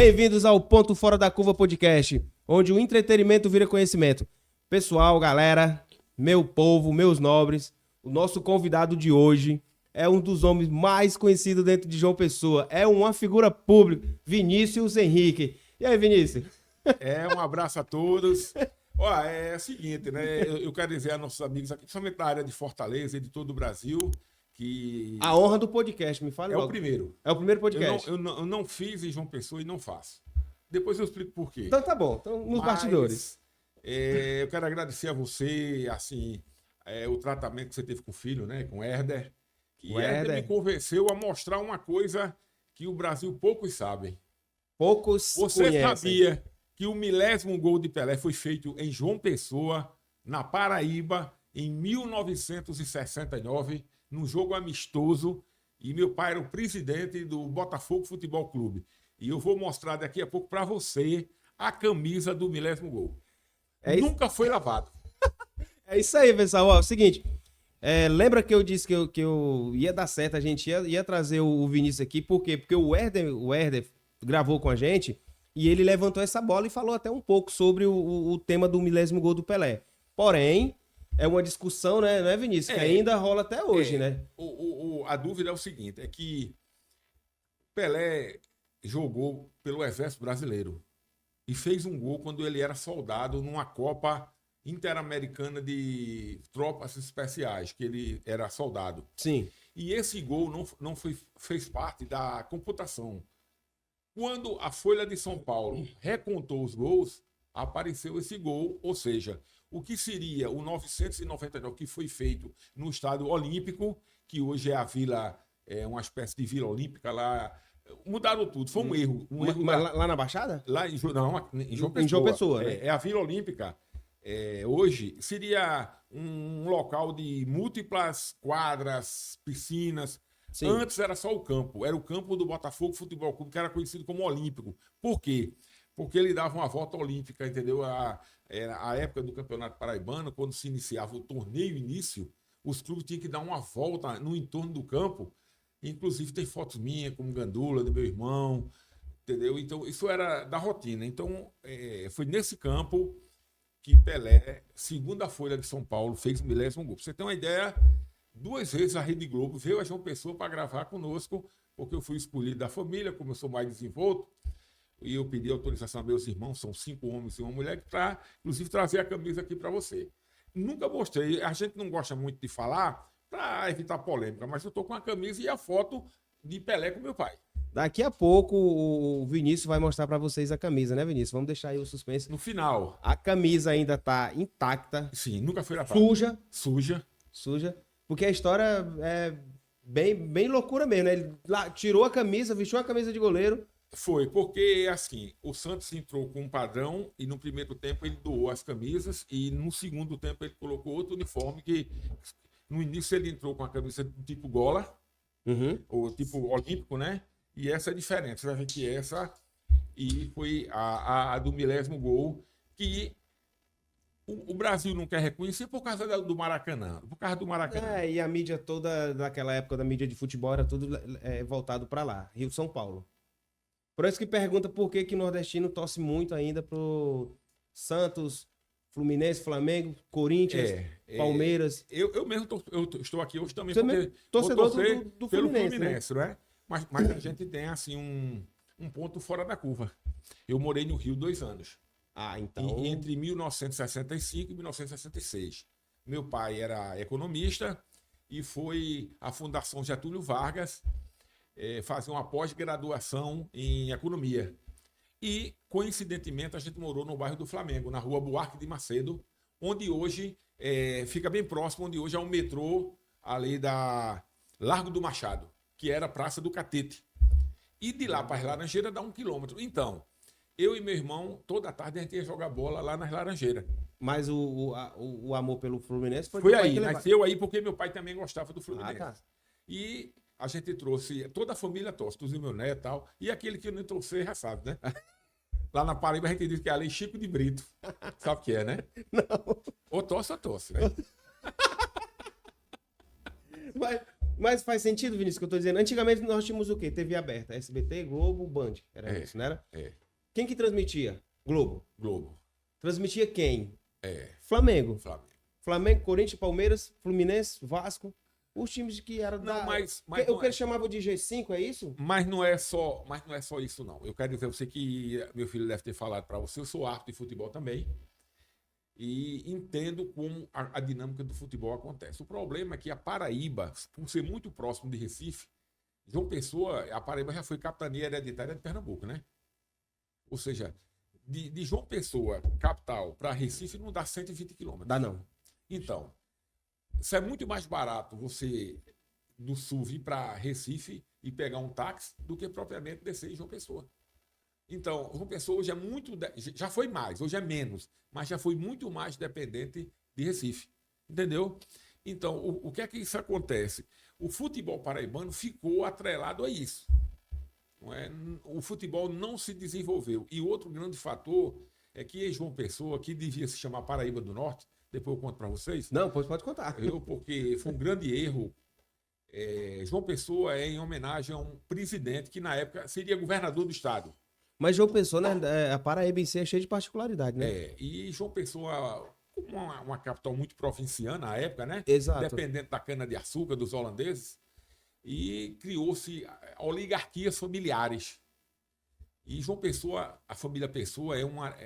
Bem-vindos ao Ponto Fora da Curva Podcast, onde o entretenimento vira conhecimento. Pessoal, galera, meu povo, meus nobres, o nosso convidado de hoje é um dos homens mais conhecidos dentro de João Pessoa. É uma figura pública, Vinícius Henrique. E aí, Vinícius? Um abraço a todos. Ó, é o seguinte, né? Eu quero dizer a nossos amigos aqui, principalmente da área de Fortaleza e de todo o Brasil, que... A honra do podcast, me fala É logo. o primeiro. É o primeiro podcast. Eu não fiz em João Pessoa e não faço. Depois eu explico por quê. Então tá bom, então nos bastidores. Eu quero agradecer a você, assim, o tratamento que você teve com o filho, né? Com o Herder. Que O Herder me convenceu a mostrar uma coisa que o Brasil poucos sabem. Poucos Você conhecem. sabia que o 1000º gol de Pelé foi feito em João Pessoa, na Paraíba, em 1969, num jogo amistoso, e meu pai era o presidente do Botafogo Futebol Clube. E eu vou mostrar daqui a pouco para você a camisa do 1000º gol. Nunca foi lavado. É isso aí, pessoal. Ó, é o seguinte, lembra que eu disse que eu ia dar certo, a gente ia trazer o Vinícius aqui, por quê? Porque o Herder gravou com a gente e ele levantou essa bola e falou até um pouco sobre o tema do 1000º gol do Pelé. Porém, é uma discussão, né, não é, Vinícius? Que ainda rola até hoje, né? A dúvida é o seguinte, é que Pelé jogou pelo Exército Brasileiro e fez um gol quando ele era soldado numa Copa Interamericana de Tropas Especiais, que ele era soldado. Sim. E esse gol não fez parte da computação. Quando a Folha de São Paulo recontou os gols, apareceu esse gol, ou seja, o que seria o 999 que foi feito no Estádio Olímpico, que hoje é a vila, uma espécie de vila olímpica lá, mudaram tudo, foi um erro. Lá na Baixada? Lá em João Pessoa. Em João Pessoa, né? É a Vila Olímpica. Hoje seria um local de múltiplas quadras, piscinas. Sim. Antes era só o campo. Era o campo do Botafogo Futebol Clube, que era conhecido como Olímpico. Por quê? Porque ele dava uma volta olímpica, entendeu? Era a época do Campeonato Paraibano, quando se iniciava o torneio início, os clubes tinham que dar uma volta no entorno do campo. Inclusive tem fotos minhas, como Gandula, do meu irmão, entendeu? Então, isso era da rotina. Então, foi nesse campo que Pelé, segundo a Folha de São Paulo, fez o 1000º gol. Pra você ter uma ideia, 2 vezes a Rede Globo veio a João Pessoa para gravar conosco, porque eu fui escolhido da família, como eu sou mais desenvolto, e eu pedi autorização a meus irmãos, são 5 homens e uma mulher, para, inclusive, trazer a camisa aqui para você. Nunca mostrei, a gente não gosta muito de falar, para evitar polêmica, mas eu tô com a camisa e a foto de Pelé com meu pai. Daqui a pouco o Vinícius vai mostrar para vocês a camisa, né, Vinícius? Vamos deixar aí o suspense. No final. A camisa ainda tá intacta. Sim, nunca foi lavada. Suja. Porque a história é bem loucura mesmo, né? Ele tirou a camisa, vestiu a camisa de goleiro. Foi, porque assim, o Santos entrou com um padrão e no primeiro tempo ele doou as camisas e no segundo tempo ele colocou outro uniforme que no início ele entrou com a camisa do tipo gola, ou tipo olímpico, né? E essa é diferente, você vai ver que essa e foi a do 1000º gol que o Brasil não quer reconhecer por causa do Maracanã. Por causa do Maracanã. E a mídia toda daquela época da mídia de futebol era tudo voltado para lá, Rio São Paulo. Por isso que pergunta por que o nordestino torce muito ainda pro Santos, Fluminense, Flamengo, Corinthians, Palmeiras. Eu mesmo estou aqui hoje também Você porque torcedor do pelo Fluminense, né? Mas a gente tem assim um ponto fora da curva. Eu morei no Rio 2 anos. Então... Entre 1965 e 1966. Meu pai era economista e foi à Fundação Getúlio Vargas fazer uma pós-graduação em economia. E, coincidentemente, a gente morou no bairro do Flamengo, na rua Buarque de Macedo, onde hoje fica bem próximo, onde hoje é um metrô ali da Largo do Machado, que era a Praça do Catete. E de lá para as Laranjeiras dá 1 quilômetro. Então, eu e meu irmão, toda tarde a gente ia jogar bola lá nas Laranjeiras. Mas o amor pelo Fluminense foi aí, nasceu aí porque meu pai também gostava do Fluminense. Tá. E a gente trouxe, toda a família torce, todos os meus netos e tal, e aquele que não trouxe já sabe, né? Lá na Paraíba a gente diz que é ali Chico de Brito. Sabe o que é, né? Não. Ou tosse, né? Mas faz sentido, Vinícius, que eu tô dizendo. Antigamente nós tínhamos o quê? TV aberta, SBT, Globo, Band. Era isso, não era? Quem que transmitia? Globo. Transmitia quem? Flamengo. Flamengo, Corinthians, Palmeiras, Fluminense, Vasco. Os times que eram o que eles chamavam de G5, é isso? Mas não é só isso, não. Eu quero dizer a você que meu filho deve ter falado para você, eu sou árbitro de futebol também. E entendo como a dinâmica do futebol acontece. O problema é que a Paraíba, por ser muito próximo de Recife, João Pessoa, a Paraíba já foi capitania hereditária de Pernambuco, né? Ou seja, de João Pessoa, capital, para Recife não dá 120 quilômetros. Dá não. Então, isso é muito mais barato você do sul vir para Recife e pegar um táxi do que propriamente descer em João Pessoa. Então, João Pessoa hoje é muito... Já foi mais, hoje é menos, mas já foi muito mais dependente de Recife. Entendeu? Então, o que é que isso acontece? O futebol paraibano ficou atrelado a isso. Não é? O futebol não se desenvolveu. E outro grande fator é que João Pessoa, que devia se chamar Paraíba do Norte, depois eu conto para vocês. Não, pode contar. Porque foi um grande erro. João Pessoa é em homenagem a um presidente que na época seria governador do estado. Mas João Pessoa, né, a Paraíba em si é cheia de particularidade, né? E João Pessoa, como uma capital muito provinciana na época, né? Exato. Dependente da cana-de-açúcar dos holandeses, e criou-se oligarquias familiares. E João Pessoa, a família Pessoa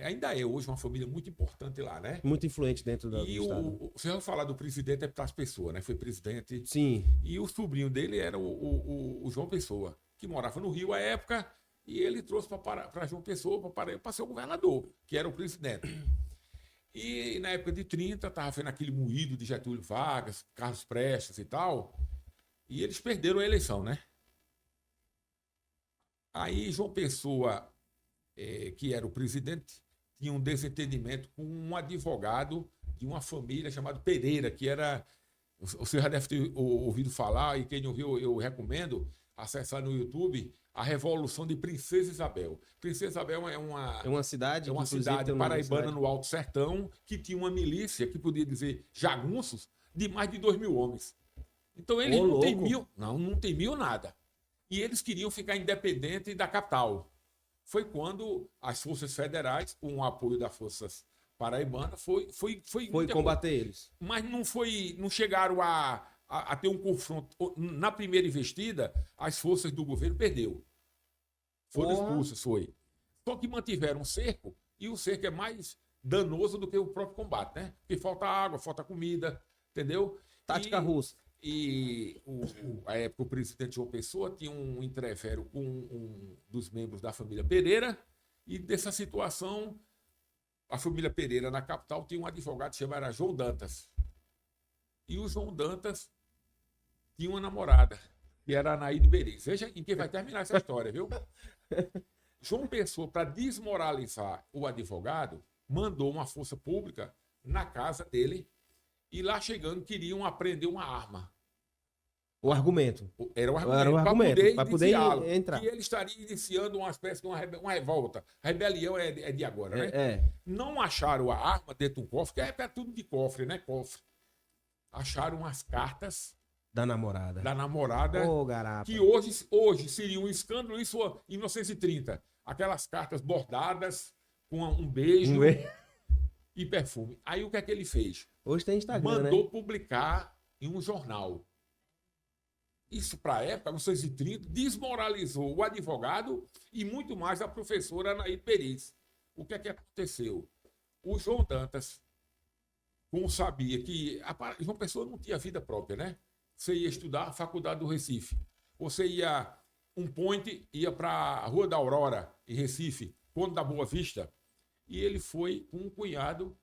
ainda é hoje uma família muito importante lá, né? Muito influente dentro do estado. Você vai falar do presidente Epitácio Pessoa, né? Foi presidente. Sim. E o sobrinho dele era o João Pessoa, que morava no Rio à época, e ele trouxe para João Pessoa para ser o governador, que era o presidente. E na época de 30, estava vendo aquele moído de Getúlio Vargas, Carlos Prestes e tal, e eles perderam a eleição, né? Aí João Pessoa, que era o presidente, tinha um desentendimento com um advogado de uma família chamada Pereira, que era... Você já deve ter ouvido falar, e quem não ouviu, eu recomendo acessar no YouTube a Revolução de Princesa Isabel. Princesa Isabel é uma cidade paraibana no Alto Sertão, que tinha uma milícia, que podia dizer jagunços, de mais de 2.000 homens. Então eles não temiam nada. E eles queriam ficar independentes da capital. Foi quando as forças federais, com o apoio das forças paraibanas, foi combater eles. Mas não chegaram a ter um confronto. Na primeira investida, as forças do governo perdeu. Foram expulsas, foi. Só que mantiveram um cerco, e o cerco é mais danoso do que o próprio combate, né? Porque falta água, falta comida, entendeu? Tática russa. E a época o presidente João Pessoa tinha um entrevero com um dos membros da família Pereira, e dessa situação, a família Pereira na capital tinha um advogado chamado João Dantas. E o João Dantas tinha uma namorada, que era a Anaíde Beris. Veja em que vai terminar essa história, viu? João Pessoa, para desmoralizar o advogado, mandou uma força pública na casa dele, e lá chegando queriam apreender uma arma. O argumento. Era o argumento. Para poder entrar. E ele estaria iniciando uma espécie de uma revolta. A rebelião é de agora, né? Não acharam a arma dentro de um cofre, que é tudo de cofre, né? Cofre. Acharam umas cartas da namorada. Que hoje seria um escândalo, isso em 1930. Aquelas cartas bordadas com um beijo e perfume. Aí o que é que ele fez? Hoje tem Instagram, mandou publicar em um jornal. Isso, para a época, 1930, desmoralizou o advogado e muito mais a professora Anaíde Beris. O que é que aconteceu? O João Dantas, como sabia que João Pessoa não tinha vida própria, né? Você ia estudar a Faculdade do Recife. Você ia ia para a Rua da Aurora, em Recife, Conde da Boa Vista. E ele foi com um cunhado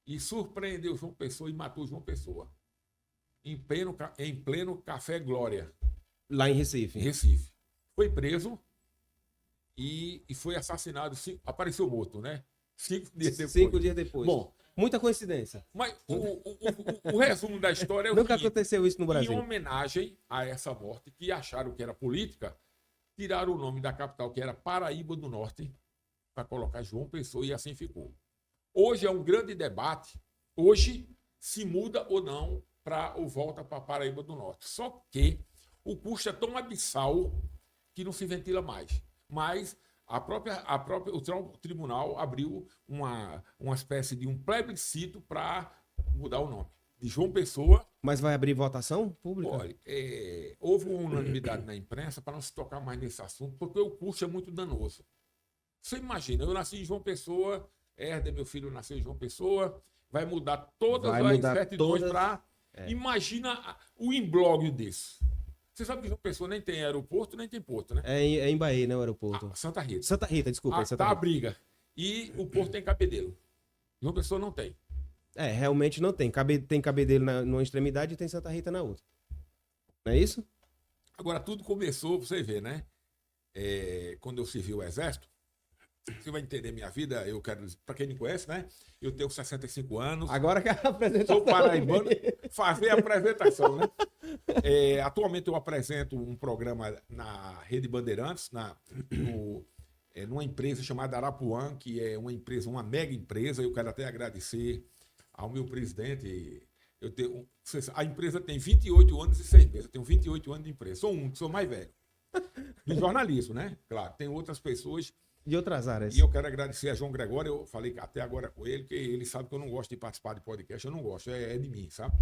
e surpreendeu João Pessoa e matou João Pessoa. Em pleno Café Glória. Lá em Recife. Em Recife. Foi preso e foi assassinado. Apareceu morto, né? 5 dias depois. 5 dias depois. Bom, muita coincidência. Mas o resumo da história é o Nunca seguinte: aconteceu isso no Brasil. Em homenagem a essa morte, que acharam que era política, tiraram o nome da capital, que era Paraíba do Norte, para colocar João Pessoa, e assim ficou. Hoje é um grande debate. Hoje se muda ou não ou volta para Paraíba do Norte. Só que o custo é tão abissal que não se ventila mais. Mas o tribunal abriu uma espécie de um plebiscito para mudar o nome. De João Pessoa. Mas vai abrir votação pública? Olha, houve uma unanimidade na imprensa para não se tocar mais nesse assunto, porque o custo é muito danoso. Você imagina, eu nasci em João Pessoa, Herder, meu filho, nasceu em João Pessoa, vai mudar todas as certidões para... Imagina o imbróglio desse. Você sabe que João Pessoa nem tem aeroporto, nem tem porto, né? É em Bahia, né, o aeroporto? Santa Rita. Santa Rita, desculpa. Tá a briga. E o porto tem Cabedelo. João Pessoa não tem. Realmente não tem. Tem Cabedelo numa extremidade e tem Santa Rita na outra. Não é isso? Agora, tudo começou, pra você ver, né? Quando eu servi o Exército, você vai entender minha vida, eu quero dizer, pra quem me conhece, né? Eu tenho 65 anos. Agora que a apresentação... Sou paraibano. Fazer a apresentação, né? Atualmente eu apresento um programa na Rede Bandeirantes, numa empresa chamada Arapuã, que é uma mega empresa. Eu quero até agradecer ao meu presidente. A empresa tem 28 anos e 6 meses. Eu tenho 28 anos de empresa. Sou mais velho. Do jornalismo, né? Claro, tem outras pessoas... De outras áreas. E eu quero agradecer a João Gregório. Eu falei até agora com ele, que ele sabe que eu não gosto de participar de podcast. Eu não gosto, é de mim, sabe?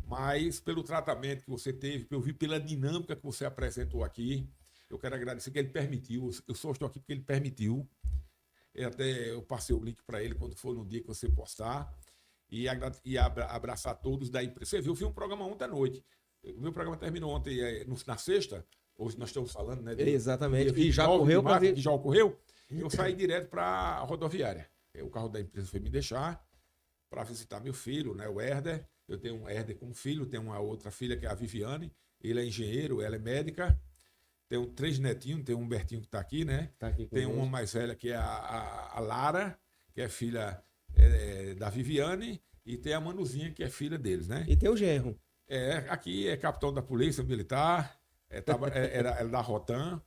Mas pelo tratamento que você teve, eu vi pela dinâmica que você apresentou aqui, eu quero agradecer que ele permitiu. Eu só estou aqui porque ele permitiu. Eu passei o link para ele quando for no dia que você postar. E abraçar todos da empresa. Você viu, eu fiz um programa ontem à noite. O meu programa terminou ontem, na sexta. Hoje nós estamos falando, né? Exatamente. E já ocorreu para ver. Já ocorreu. Eu saí direto para a rodoviária. O carro da empresa foi me deixar para visitar meu filho, né? O Herder. Eu tenho um Herder como filho, tenho uma outra filha que é a Viviane. Ele é engenheiro, ela é médica. Tenho 3 netinhos, tem um Humbertinho que está aqui, né? Tá aqui tem uma mais velha que é a Lara, que é filha da Viviane, e tem a Manuzinha, que é filha deles, né? E tem o genro. Aqui é capitão da Polícia Militar. Era da Rotan.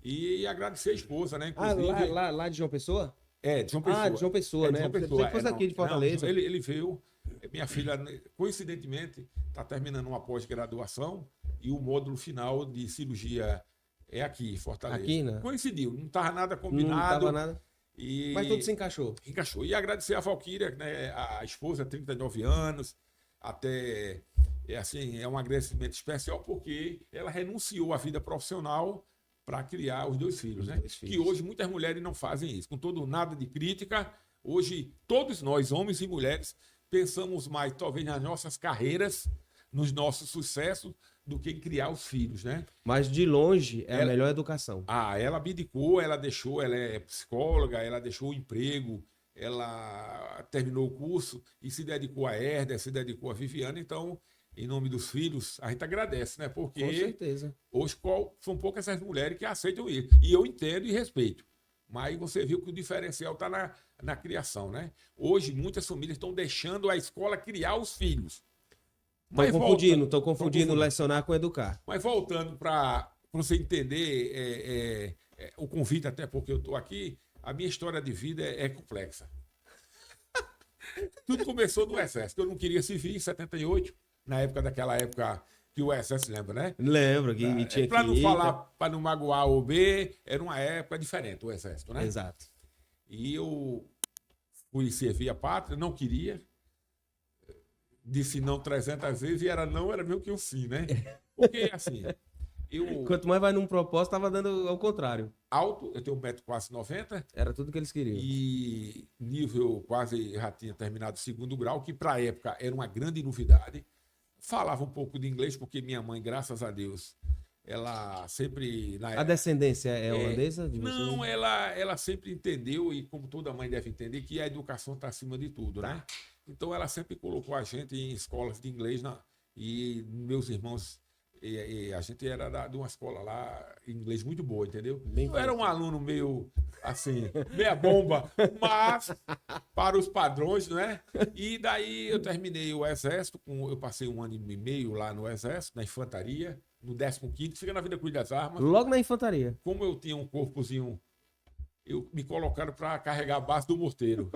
E agradecer a esposa, né? Inclusive, lá de João Pessoa? De João Pessoa. De João Pessoa, né? De João Pessoa. Você fosse aqui de Fortaleza. Não, ele veio. Minha filha, coincidentemente, está terminando uma pós-graduação e o módulo final de cirurgia é aqui, em Fortaleza. Aqui, né? Coincidiu, não estava nada combinado. Não estava nada. E... Mas tudo se encaixou. Encaixou. E agradecer a Valquíria, né? A esposa, 39 anos, até... é um agradecimento especial porque ela renunciou à vida profissional para criar os 2 filhos, né? Que hoje muitas mulheres não fazem isso. Com todo nada de crítica, hoje todos nós, homens e mulheres, pensamos mais talvez nas nossas carreiras, nos nossos sucessos, do que em criar os filhos, né? Mas de longe é a melhor educação. Ela abdicou, ela é psicóloga, ela deixou o emprego, ela terminou o curso e se dedicou a Herder, se dedicou a Viviane, então... Em nome dos filhos, a gente agradece, né? Porque com certeza. Hoje são poucas essas mulheres que aceitam isso. E eu entendo e respeito. Mas você viu que o diferencial está na criação, né? Hoje, muitas famílias estão deixando a escola criar os filhos. Estão confundindo lecionar com educar. Mas voltando para você entender o convite, até porque eu estou aqui, a minha história de vida é complexa. Tudo começou no Exército. Eu não queria servir em 78. Daquela época que o Exército, lembra, né? Lembro, que tinha para não falar, para não magoar o B, era uma época diferente, o Exército, né? Exato. E eu fui servir a pátria, não queria. Disse não 300 vezes e era mesmo que um sim, né? Porque, assim, Quanto mais vai num propósito, tava dando ao contrário. Alto, eu tenho 1,90 m. Era tudo que eles queriam. E nível quase já tinha terminado o 2º grau, que para a época era uma grande novidade. Falava um pouco de inglês, porque minha mãe, graças a Deus, ela sempre... A descendência é holandesa? De você? Não, ela sempre entendeu, e como toda mãe deve entender, que a educação está acima de tudo, né? Então ela sempre colocou a gente em escolas de inglês, e meus irmãos... E a gente era de uma escola lá, em inglês muito boa, entendeu? Eu era um aluno meio, assim, meia bomba, mas para os padrões, né? E daí eu terminei o Exército, eu passei 1 ano e meio lá no Exército, na infantaria, no 15º, fica na Vida Cruz das Armas. Logo na infantaria. Como eu tinha um corpozinho, me colocaram para carregar a base do morteiro.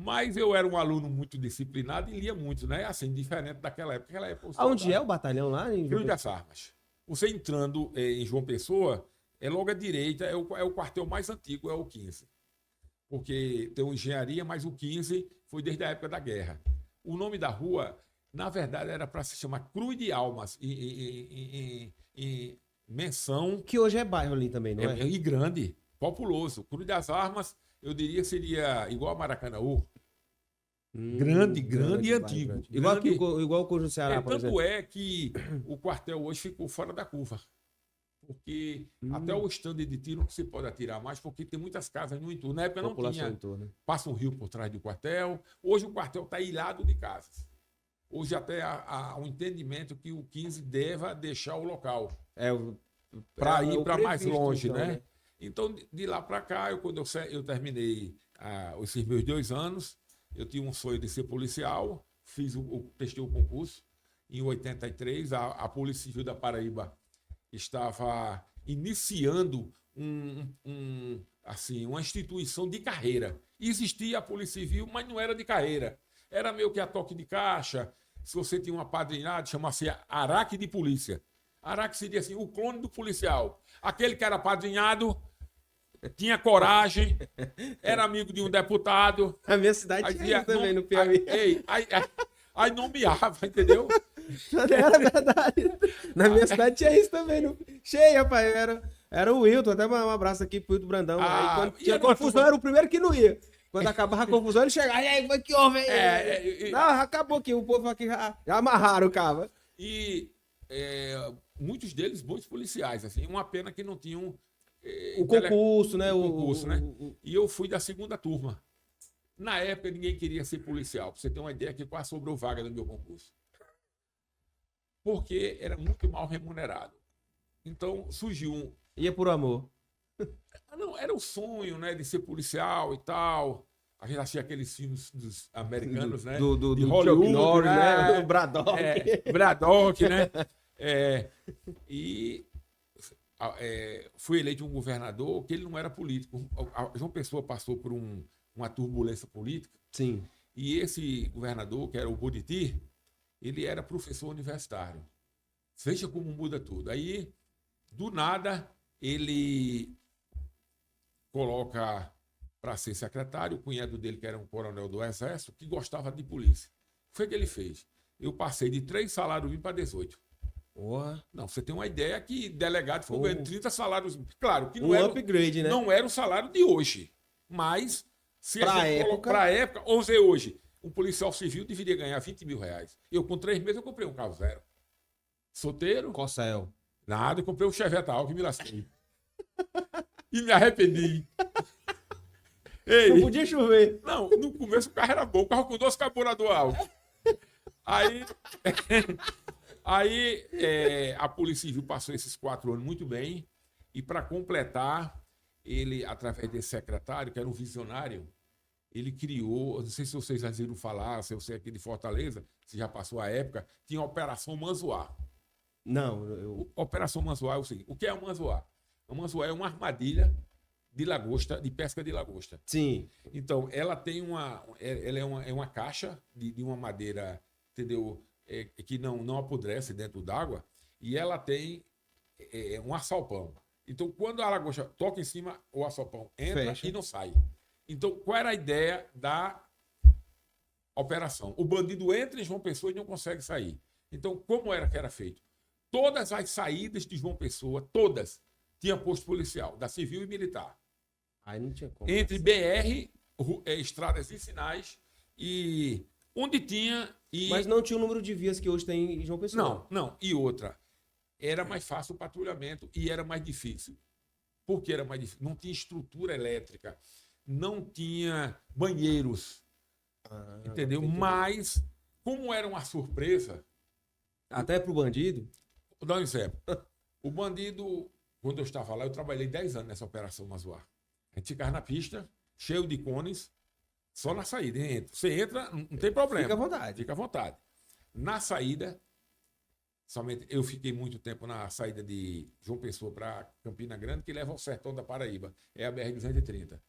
Mas eu era um aluno muito disciplinado e lia muito, né? Assim, diferente daquela época. Aonde é o batalhão lá? Cruz das Armas. Você entrando em João Pessoa, é logo à direita, é o quartel mais antigo, é o 15. Porque tem o Engenharia, mas o 15 foi desde a época da guerra. O nome da rua, na verdade, era para se chamar Cruz de Almas, em menção. Que hoje é bairro ali também, não é? E grande, populoso. Cruz das Armas, eu diria, seria igual a Maracanãú. Grande e antigo. Grande. Grande. Igual o Conjunto Ceará, por Tanto exemplo. é que o quartel hoje ficou fora da curva. Porque até o stand de tiro não se pode atirar mais, porque tem muitas casas no entorno. Na época não População tinha. em torno. Passa um rio por trás do quartel. Hoje o quartel está ilhado de casas. Hoje até há um entendimento que o 15 deva deixar o local. Para ir para mais longe, então, né? Então, de lá para cá, quando eu terminei esses meus 2 anos, eu tinha um sonho de ser policial, prestei o concurso. Em 83, a Polícia Civil da Paraíba estava iniciando uma instituição de carreira. Existia a Polícia Civil, mas não era de carreira. Era meio que a toque de caixa. Se você tinha um apadrinhado, chamasse Araque de Polícia. Araque seria assim, o clone do policial. Aquele que era apadrinhado, tinha coragem, era amigo de um deputado. A minha cidade tinha isso também, no Piauí. Aí nomeava, entendeu? Era verdade. Na minha cidade tinha isso também. Cheio, rapaz. Era o Wilton. Até um abraço aqui pro Wilton Brandão. Aí, quando tinha confusão, era o primeiro que não ia. Quando acabava a confusão, ele chegava. E aí, foi que houve aí? Não, acabou aqui. O povo aqui já amarraram o cabo. E muitos deles bons policiais. Assim, uma pena que não tinham... o concurso, né? O concurso, né? E eu fui da 2ª turma. Na época, ninguém queria ser policial. Pra você ter uma ideia que quase sobrou vaga no meu concurso. Porque era muito mal remunerado. Então, surgiu Ia por amor. Não, era o sonho, né, de ser policial e tal. A gente assistia aqueles filmes dos americanos, né? De Hollywood, Chuck Norris, né? Do Braddock. Braddock, né? E fui eleito um governador que ele não era político. João Pessoa passou por uma turbulência política. Sim. E esse governador, que era o Buriti, ele era professor universitário. Veja como muda tudo. Aí, do nada, ele coloca para ser secretário o cunhado dele, que era um coronel do Exército, que gostava de polícia. O que foi que ele fez? Eu passei de 3 salários mínimos para 18. Porra. Não, você tem uma ideia que delegado ficou ganhando 30 salários mínimos. Claro que não upgrade, né? Não era o salário de hoje. Mas, se pra a gente época... para a época, vamos dizer hoje, um policial civil deveria ganhar 20 mil reais. Eu, com 3 meses, eu comprei um carro zero. Solteiro? Cossel. Nada, eu comprei um Chevette Alck e me lasquei. E me arrependi. Ei, não podia chover. Não, no começo o carro era bom, o carro com 2 carburador alto. Aí a Polícia Civil passou esses 4 anos muito bem. E para completar, ele, através desse secretário, que era um visionário, ele criou, não sei se vocês já viram falar, se você é aqui de Fortaleza, se já passou a época, tinha a Operação Manzoá. Não, Operação Manzoá é o seguinte: o que é o Manzoá? O Manzoá é uma armadilha de lagosta, de pesca de lagosta. Sim. Então, ela tem ela é uma caixa de uma madeira, entendeu? Que não apodrece dentro d'água, e ela tem um assalpão. Então, quando a lagosta toca em cima, o assalpão entra Fecha. E não sai. Então, qual era a ideia da operação? O bandido entra em João Pessoa e não consegue sair. Então, como era que era feito? Todas as saídas de João Pessoa, todas, tinha posto policial, da civil e militar. Aí não tinha como. Entre BR, estradas vicinais, e onde tinha... Mas não tinha o número de vias que hoje tem em João Pessoa. Não. E outra, era mais fácil o patrulhamento e era mais difícil. Por que era mais difícil? Não tinha estrutura elétrica, não tinha banheiros, entendeu? Mas, como era uma surpresa... Até pro bandido? Vou dar um exemplo. O bandido, quando eu estava lá, eu trabalhei 10 anos nessa Operação Manzoá. A gente ficava na pista, cheio de cones, só na saída. Você entra, não tem problema. Fica à vontade. Na saída, somente eu fiquei muito tempo na saída de João Pessoa para Campina Grande, que leva ao sertão da Paraíba. É a BR-230.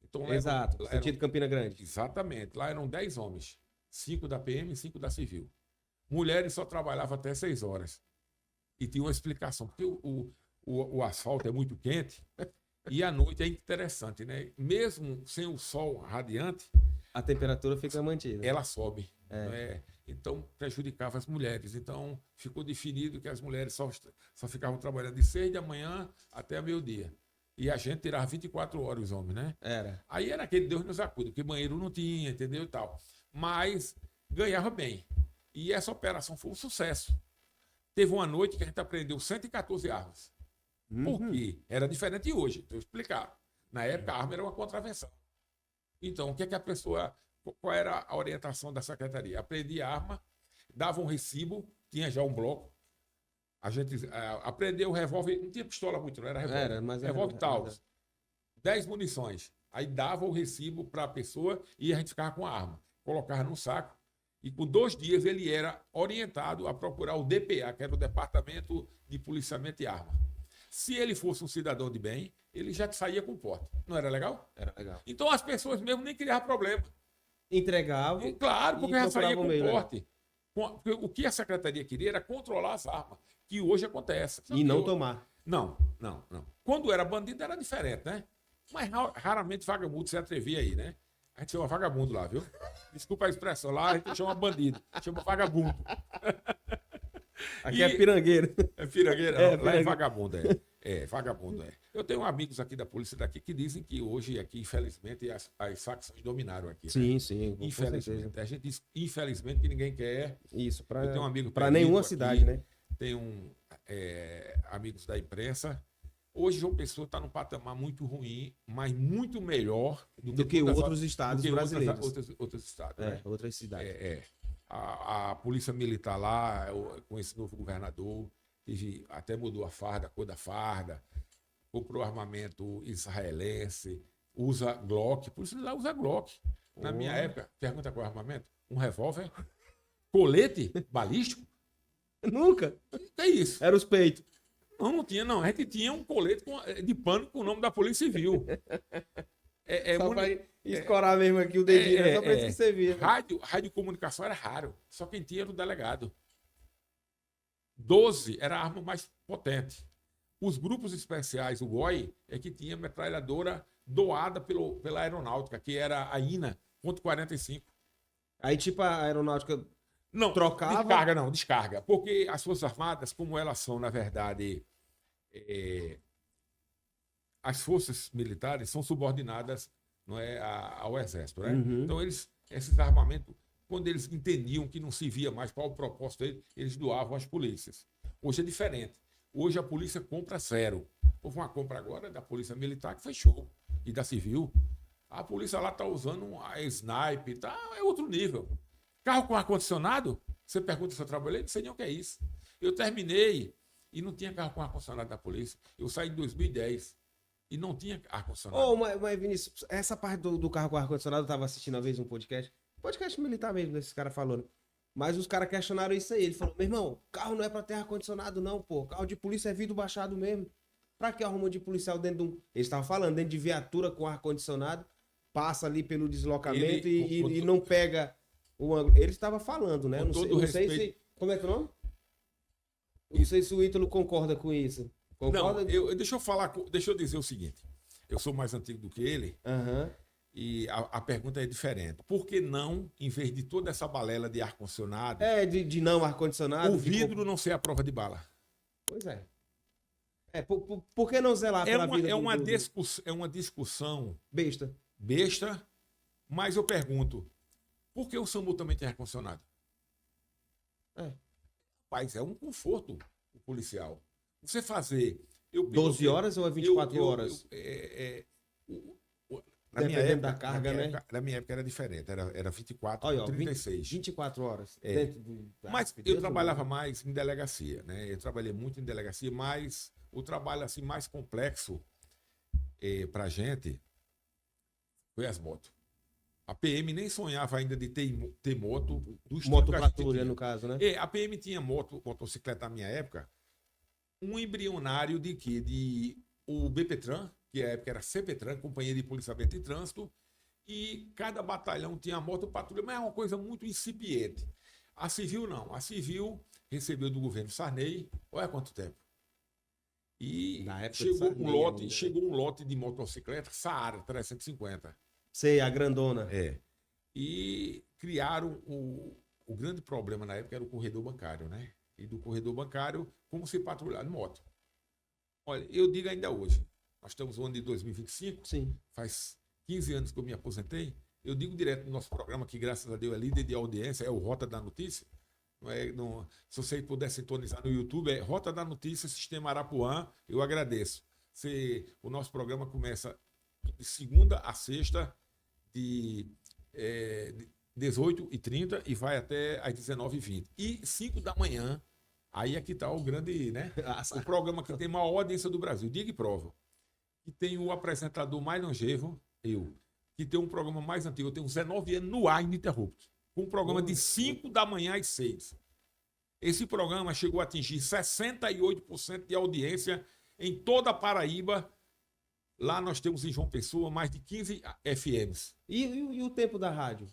Então, exato, sentido Campina Grande. Exatamente. Lá eram 10 homens. 5 da PM e 5 da Civil. Mulheres só trabalhavam até 6 horas. E tinha uma explicação, porque o asfalto é muito quente e à noite é interessante, né? Mesmo sem o sol radiante, A temperatura fica mantida. ela sobe. Né? Então, prejudicava as mulheres. Então, ficou definido que as mulheres só ficavam trabalhando de 6 da manhã até meio-dia. E a gente tirava 24 horas, os homens, né? Era. Aí era aquele Deus nos acuda, porque banheiro não tinha, entendeu e tal. Mas ganhava bem. E essa operação foi um sucesso. Teve uma noite que a gente apreendeu 114 armas. Por quê? Era diferente de hoje. Deixa eu explicar. Na época, a arma era uma contravenção. Então, o que é que a pessoa... Qual era a orientação da secretaria? Apreendia a arma, dava um recibo, tinha já um bloco. A gente apreendeu o revólver, não tinha pistola muito, não era revólver. Mas revólver Taurus. 10 munições. Aí dava o recibo para a pessoa e a gente ficava com a arma. Colocava no saco. E por 2 dias ele era orientado a procurar o DPA, que era o Departamento de Policiamento e Arma. Se ele fosse um cidadão de bem, ele já saía com porte. Não era legal? Era legal. Então as pessoas mesmo nem criavam problema. Entregavam. Claro, porque já saía com meio, porte. Né? Porque o que a secretaria queria era controlar as armas, que hoje acontece. E não tomar. Não. Quando era bandido era diferente, né? Mas raramente vagabundo se atrevia aí, né? A gente chama vagabundo lá, viu? Desculpa a expressão, lá a gente chama bandido, chama vagabundo. Aqui é pirangueiro. É pirangueiro? Lá é vagabundo, vagabundo, Eu tenho amigos aqui da polícia daqui que dizem que hoje aqui, infelizmente, as facções dominaram aqui. Sim, né? sim. Infelizmente. A gente diz, infelizmente, que ninguém quer. Isso, Eu tenho um amigo para nenhuma cidade, né? Tem amigos da imprensa. Hoje, João Pessoa está num patamar muito ruim, mas muito melhor do que outros estados brasileiros. Outros estados. Outras cidades. A polícia militar lá, com esse novo governador, até mudou a farda, a cor da farda, comprou armamento israelense, usa Glock, por isso lá usa Glock. Na minha época, pergunta qual é o armamento? Um revólver? Colete balístico? Nunca. Que é isso? Era os peitos. Não tinha, não. A gente tinha um colete de pano com o nome da Polícia Civil. Só para escorar mesmo aqui o dedinho, só para isso que você via. Rádio comunicação era raro. Só quem tinha era o delegado. 12 era a arma mais potente. Os grupos especiais, o GOI, é que tinha metralhadora doada pela aeronáutica, que era a INA, .45. Aí, tipo, a aeronáutica não trocava... Descarga. Porque as Forças Armadas, como elas são, na verdade... as forças militares são subordinadas, não é, ao Exército. Né? Então, esses armamentos, quando eles entendiam que não se via mais qual o propósito deles, eles doavam às polícias. Hoje é diferente. Hoje a polícia compra zero. Houve uma compra agora da polícia militar que fechou, e da civil. A polícia lá está usando a sniper, tá, é outro nível. Carro com ar-condicionado, você pergunta se eu trabalhei, não sei nem o que é isso. Eu terminei e não tinha carro com ar-condicionado da polícia. Eu saí em 2010. E não tinha ar-condicionado. Mas Vinícius, essa parte do carro com ar-condicionado, eu tava assistindo uma vez um podcast militar mesmo, desses caras falando. Mas os caras questionaram isso aí. Ele falou, meu irmão, carro não é pra ter ar-condicionado não, pô. Carro de polícia é vidro baixado mesmo. Pra que arruma de policial dentro de um... Eles estavam falando, dentro de viatura com ar-condicionado, passa ali pelo deslocamento e não pega o ângulo. Ele estava falando, né? Não sei se... Como é que é o nome? Não sei se o Ítalo concorda com isso. Concorda? Não, deixa eu dizer o seguinte. Eu sou mais antigo do que ele e a pergunta é diferente. Por que não, em vez de toda essa balela de ar-condicionado... de não ar-condicionado... O vidro não ser a prova de bala? Pois é. Por que não zelar pela vida É uma discussão... Besta. Mas eu pergunto, por que o SAMU também tem ar-condicionado? Rapaz, é um conforto o policial. Você fazer... 12 horas ou é 24 horas? Dependendo da carga, né? Na minha época era diferente, era 24 ou 36. 24 horas. Mas eu trabalhava mais em delegacia, né? Eu trabalhei muito em delegacia, mas o trabalho assim, mais complexo pra gente foi as motos. A PM nem sonhava ainda de ter moto dos moto patrulha, no caso, né? A PM tinha motocicleta na minha época, um embrionário de o BPTran, que na época era CPTran, Companhia de Policiamento e Trânsito, e cada batalhão tinha moto patrulha, mas é uma coisa muito incipiente. A civil não. A civil recebeu do governo Sarney, olha quanto tempo. E Na época chegou de Sarney ainda. chegou um lote de motocicleta Saara 350. Sei, a grandona. É. E criaram o grande problema na época era o corredor bancário, né? E do corredor bancário, como se patrulhar de moto. Olha, eu digo ainda hoje, nós estamos no ano de 2025, Sim. faz 15 anos que eu me aposentei, eu digo direto no nosso programa, que graças a Deus é líder de audiência, é o Rota da Notícia. Se você puder sintonizar no YouTube, é Rota da Notícia, Sistema Arapuã, eu agradeço. O nosso programa começa de segunda a sexta, de 18h30 e vai até às 19h20. E 5 da manhã, aí é que está o grande, né? O programa que tem maior audiência do Brasil, Diga e Prova. Que tem o apresentador mais longevo, eu. Que tem um programa mais antigo, eu tenho 19 anos no ar ininterrupto. Com um programa de 5 da manhã às 6. Esse programa chegou a atingir 68% de audiência em toda a Paraíba. Lá nós temos em João Pessoa mais de 15 FMs. E o tempo da rádio?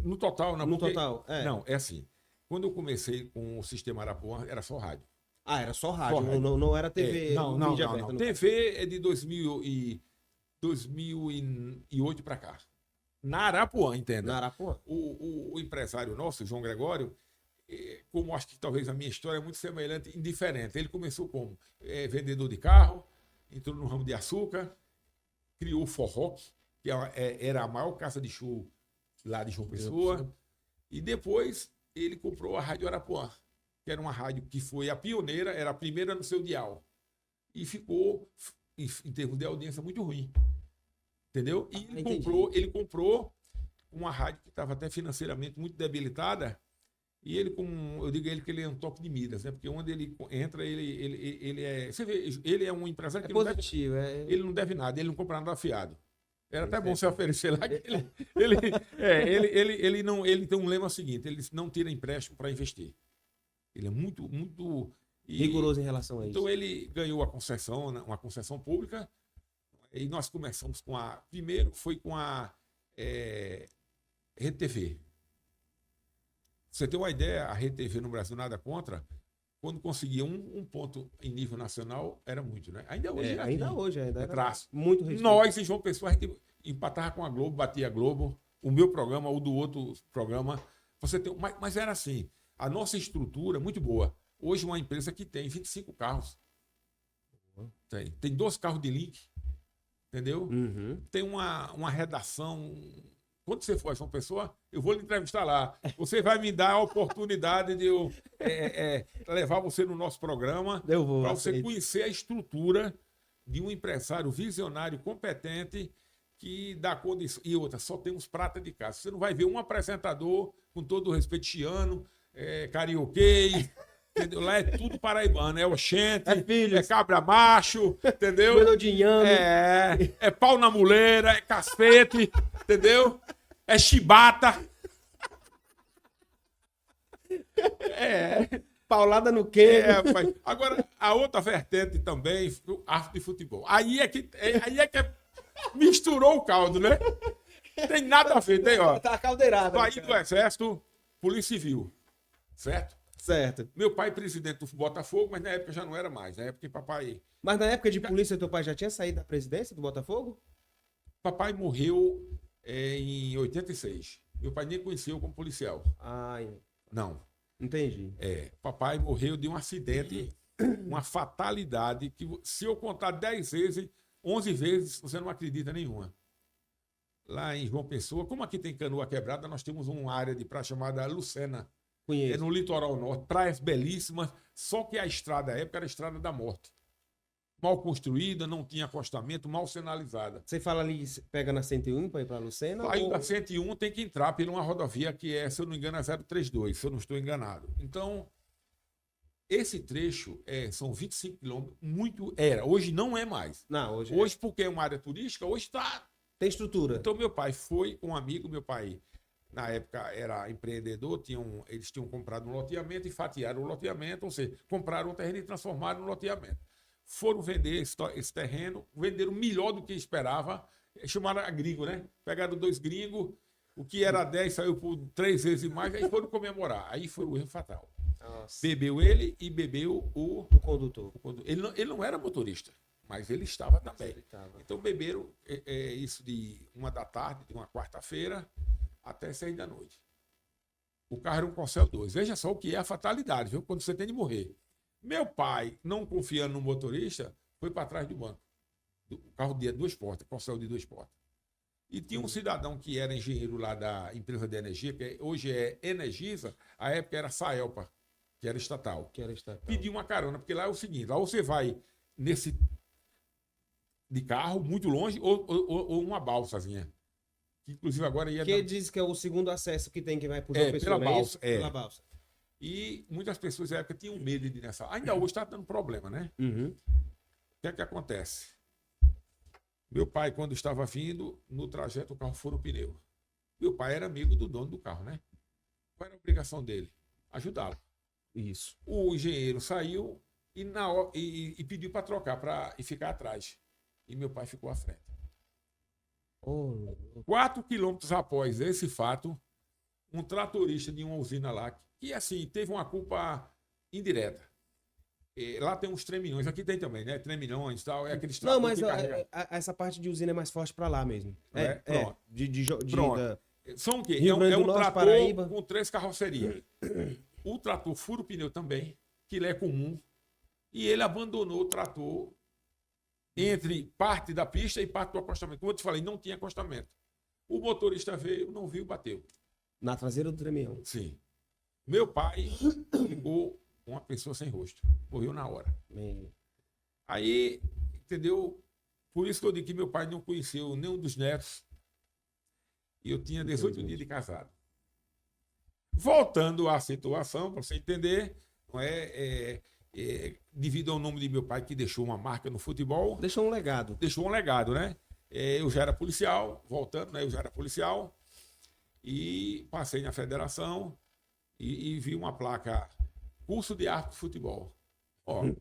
No total, não. No total, é. Não, é assim. Quando eu comecei com o Sistema Arapuã, era só rádio. Ah, era só rádio, Só rádio. Não era TV, Não. aberta. TV é de 2008 para cá. Na Arapuã, entenda. Na Arapuã. O empresário nosso, João Gregório, como acho que talvez a minha história é muito semelhante, indiferente. Ele começou como vendedor de carro, entrou no ramo de açúcar, criou o Forroc, que era a maior casa de show lá de João Pessoa, e depois ele comprou a Rádio Arapuã, que era uma rádio que foi a pioneira, era a primeira no seu dial, e ficou, em termos de audiência, muito ruim. Entendeu? E ele comprou uma rádio que estava até financeiramente muito debilitada, e ele, eu digo a ele que ele é um toque de Midas, né? Porque onde ele entra, ele é... Você vê, ele é um empresário que positivo, ele não deve nada, ele não compra nada fiado. Era até bom você oferecer lá que ele tem um lema seguinte, ele não tira empréstimo para investir. Ele é muito rigoroso em relação a isso. Então ele ganhou a concessão, uma concessão pública, e nós começamos primeiro foi com a Rede TV. Você tem uma ideia, a Rede TV no Brasil nada contra, quando conseguia um ponto em nível nacional, era muito, né? Ainda hoje ainda é traço. Muito respeito. Nós, em João Pessoa, a gente empatava com a Globo, batia a Globo, o meu programa, o do outro programa. Mas era assim, a nossa estrutura muito boa. Hoje, uma empresa que tem 25 carros. Tem 2 carros de link, entendeu? Uhum. Tem uma redação. Quando você for a João Pessoa, eu vou lhe entrevistar lá. Você vai me dar a oportunidade de eu levar você no nosso programa para você conhecer a estrutura de um empresário visionário, competente, que dá condição. E outra, só temos prata de casa. Você não vai ver um apresentador, com todo o respeito, chiano, carioquês, entendeu? Lá é tudo paraibano, é oxente, é cabra macho, entendeu? É pau na muleira, é casfete, entendeu? É chibata. Paulada no quê? Agora, a outra vertente também, arte de futebol. Aí é que misturou o caldo, né? Tem nada a ver, tem, ó. Tá caldeirado. Saí do Exército, Polícia Civil, certo? Certo. Meu pai presidente do Botafogo, mas na época já não era mais. Na época que papai... Mas na época de polícia, teu pai já tinha saído da presidência do Botafogo? Papai morreu em 86. Meu pai nem conheceu como policial. Não. Entendi. Papai morreu de um acidente, uma fatalidade, que se eu contar 10 vezes, 11 vezes, você não acredita nenhuma. Lá em João Pessoa, como aqui tem Canoa Quebrada, nós temos uma área de praia chamada Lucena. Conheço. É no litoral norte, praias belíssimas, só que a estrada à época era a estrada da morte. Mal construída, não tinha acostamento, mal sinalizada. Você fala ali, pega na 101 para ir para Lucena? Saindo da 101 tem que entrar por uma rodovia que se eu não me engano, é 032, se eu não estou enganado. Então, esse trecho são 25 quilômetros, hoje não é mais. Não, hoje porque é uma área turística, hoje está... Tem estrutura. Então, meu pai foi com um amigo, meu pai... Na época era empreendedor, eles tinham comprado um loteamento e fatiaram o loteamento, ou seja, compraram um terreno e transformaram no loteamento. Foram vender esse terreno, venderam melhor do que esperava, chamaram a gringo, né? Pegaram 2 gringos O que era 10 saiu por 3 vezes mais, aí foram comemorar. Aí foi o erro fatal. Nossa. Bebeu ele e bebeu O condutor. Ele não era motorista, mas ele estava também. Ele tava. Então beberam isso de 1 da tarde, de uma quarta-feira, até 6 da noite. O carro era um Corcel 2. Veja só o que é a fatalidade, viu? Quando você tem de morrer. Meu pai, não confiando no motorista, foi para trás do banco. O carro de 2 portas, Corcel de 2 portas. E tinha um cidadão que era engenheiro lá da empresa de energia, que hoje é Energisa, a época era Saelpa, que era estatal. Pediu uma carona, porque lá é o seguinte, lá você vai nesse de carro, muito longe, ou uma balsazinha. Que inclusive agora ia... Que diz que é o segundo acesso que tem que vai por João Pessoa, pela não é balsa, isso? Pela balsa. E muitas pessoas na época tinham medo de ir nessa. Ainda hoje está dando problema, né? Uhum. O que é que acontece? Meu pai, quando estava vindo, no trajeto o carro furou o pneu. Meu pai era amigo do dono do carro, né? Qual era a obrigação dele? Ajudá-lo. Isso. O engenheiro saiu e pediu para trocar e ficar atrás. E meu pai ficou à frente. 4 quilômetros após esse fato, um tratorista de uma usina lá, que assim, teve uma culpa indireta. Lá tem uns tremilhões, aqui tem também, né? Tremilhões e tal, é aqueles Não, mas essa parte de usina é mais forte pra lá mesmo. Pronto. Pronto. São o quê? Rio Grande do Norte, trator Paraíba. com 3 carrocerias. O trator fura o pneu também, que ele é comum, e ele abandonou o trator entre parte da pista e parte do acostamento. Como eu te falei, não tinha acostamento. O motorista veio, não viu, bateu. Na traseira do tremião. Sim. Meu pai ficou uma pessoa sem rosto. Morreu na hora. Aí, entendeu? Por isso que eu digo que meu pai não conheceu nenhum dos netos. E eu tinha 18 dias de casado. Voltando à situação, para você entender, não devido ao nome de meu pai, que deixou uma marca no futebol. Deixou um legado. Deixou um legado, né? Eu já era policial, voltando, né? Eu já era policial. E passei na federação e vi uma placa, curso de árbitro de futebol.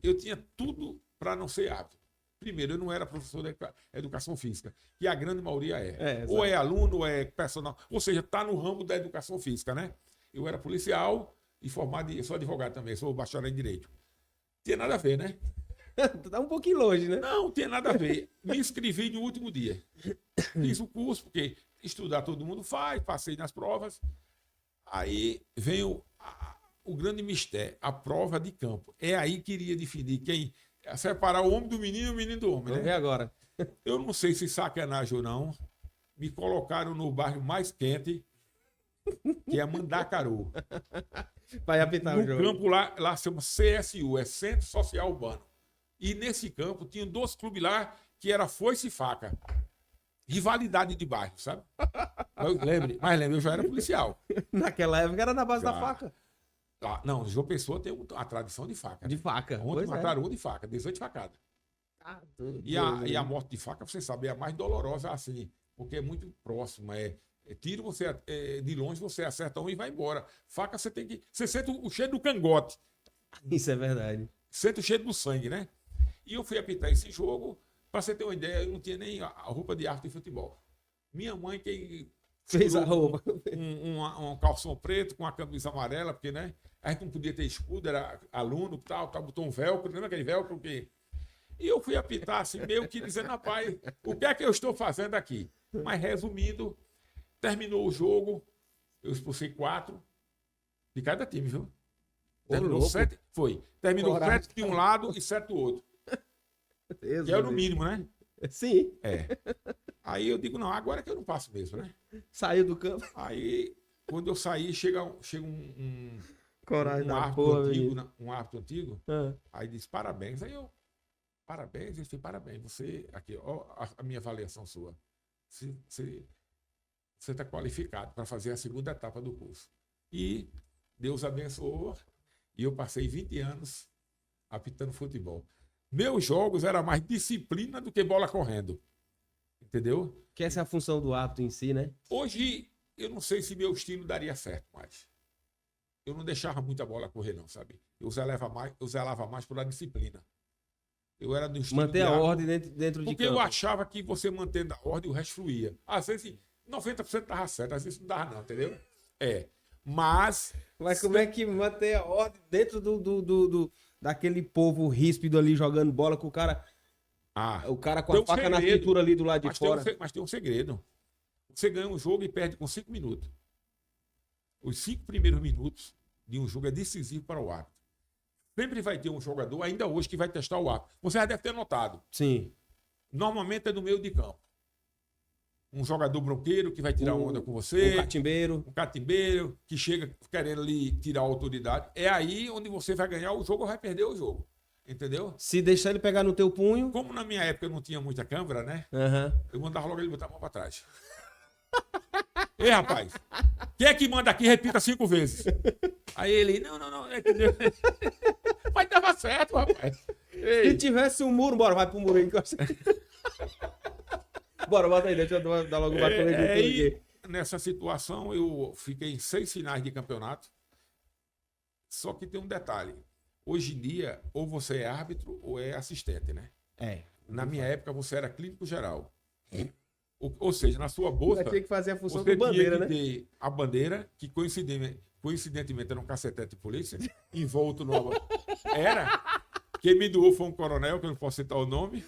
Eu tinha tudo para não ser árbitro. Primeiro, eu não era professor de educação física, que a grande maioria é. Ou é aluno, ou é personal. Ou seja, está no ramo da educação física, né? Eu era policial e formado, eu sou advogado também, sou bacharel em Direito. Tinha nada a ver, né? Tá um pouquinho longe, né? Não, tinha nada a ver. Me inscrevi no último dia. Fiz o curso, porque estudar todo mundo faz, passei nas provas. Aí vem o grande mistério, a prova de campo. É aí que iria definir quem... Separar o homem do menino e o menino do homem, Vamos né? ver agora. Eu não sei se sacanagem ou não. Me colocaram no bairro mais quente, que é Mandacaru. Vai apitar o jogo. No campo lá chama CSU, é Centro Social Urbano. E nesse campo tinha 2 clubes lá que era foice e faca. Rivalidade de bairro, sabe? Mas lembro, eu já era policial. Naquela época era na base da faca. Não, João Pessoa tem a tradição de faca. De faca. Ontem mataram um de faca, 18 facadas. E a morte de faca, você sabe, é a mais dolorosa assim, porque é muito próxima. Tiro, você de longe você acerta um e vai embora. Faca você tem que. Você sente o cheiro do cangote. Isso é verdade. Sente o cheiro do sangue, né? E eu fui apitar esse jogo, para você ter uma ideia, eu não tinha nem a roupa de árbitro de futebol. Minha mãe que fez a roupa. Um calção preto com a camisa amarela, porque, né? A gente não podia ter escudo, era aluno, tal, botou um velcro, lembra aquele velcro que... E eu fui apitar assim, meio que dizendo, rapaz, o que é que eu estou fazendo aqui? Mas resumindo, terminou o jogo, eu expulsei 4 de cada time, viu? Terminou 7, foi. Terminou 7 de um lado e 7 do outro. Que é o mínimo, né? Sim. Aí eu digo, não, agora é que eu não passo mesmo, né? Saiu do campo. Aí, quando eu saí, chega Coragem um árbitro antigo, aí disse, parabéns. Aí eu, parabéns, ele disse, parabéns, você, aqui, ó, a minha avaliação sua. Você está qualificado para fazer a segunda etapa do curso. E Deus abençoou, e eu passei 20 anos apitando futebol. Meus jogos eram mais disciplina do que bola correndo. Entendeu? Que essa é a função do árbitro em si, né? Hoje, eu não sei se meu estilo daria certo mais. Eu não deixava muita bola correr, não, sabe? Eu zelava mais pela disciplina. Eu era do estilo manter a ordem dentro de campo. Porque eu achava que você mantendo a ordem, o resto fluía. Às vezes, 90% tava certo, às vezes não dava não, entendeu? Mas como é que manter a ordem dentro daquele povo ríspido ali jogando bola com o cara com tem a faca na segredo, cintura ali do lado de mas fora? mas tem um segredo. Você ganha um jogo e perde com 5 minutos. Os 5 primeiros minutos de um jogo é decisivo para o árbitro. Sempre vai ter um jogador, ainda hoje, que vai testar o árbitro. Você já deve ter notado. Sim. Normalmente é no meio de campo. Um jogador bronqueiro que vai tirar onda com você. Um catimbeiro que chega querendo ali tirar a autoridade. É aí onde você vai ganhar o jogo ou vai perder o jogo. Entendeu? Se deixar ele pegar no teu punho... Como na minha época eu não tinha muita câmera, né? Eu mandava logo ele botar a mão pra trás. Ei, rapaz, quem é que manda aqui? Repita 5 vezes. Aí ele, não, entendeu? Mas dava certo, rapaz. Ei. Se tivesse um muro, bora, vai pro muro aí. Bora, bota aí, deixa eu dar logo uma aqui. Nessa situação, eu fiquei em 6 finais de campeonato. Só que tem um detalhe. Hoje em dia, ou você é árbitro ou é assistente, né? Na minha época, você era clínico geral. Ou seja, na sua bolsa, tinha que fazer a função você do bandeira, tinha que ter a bandeira, que coincidentemente era um cacetete de polícia, envolto no... Era. Quem me doou foi um coronel, que eu não posso citar o nome.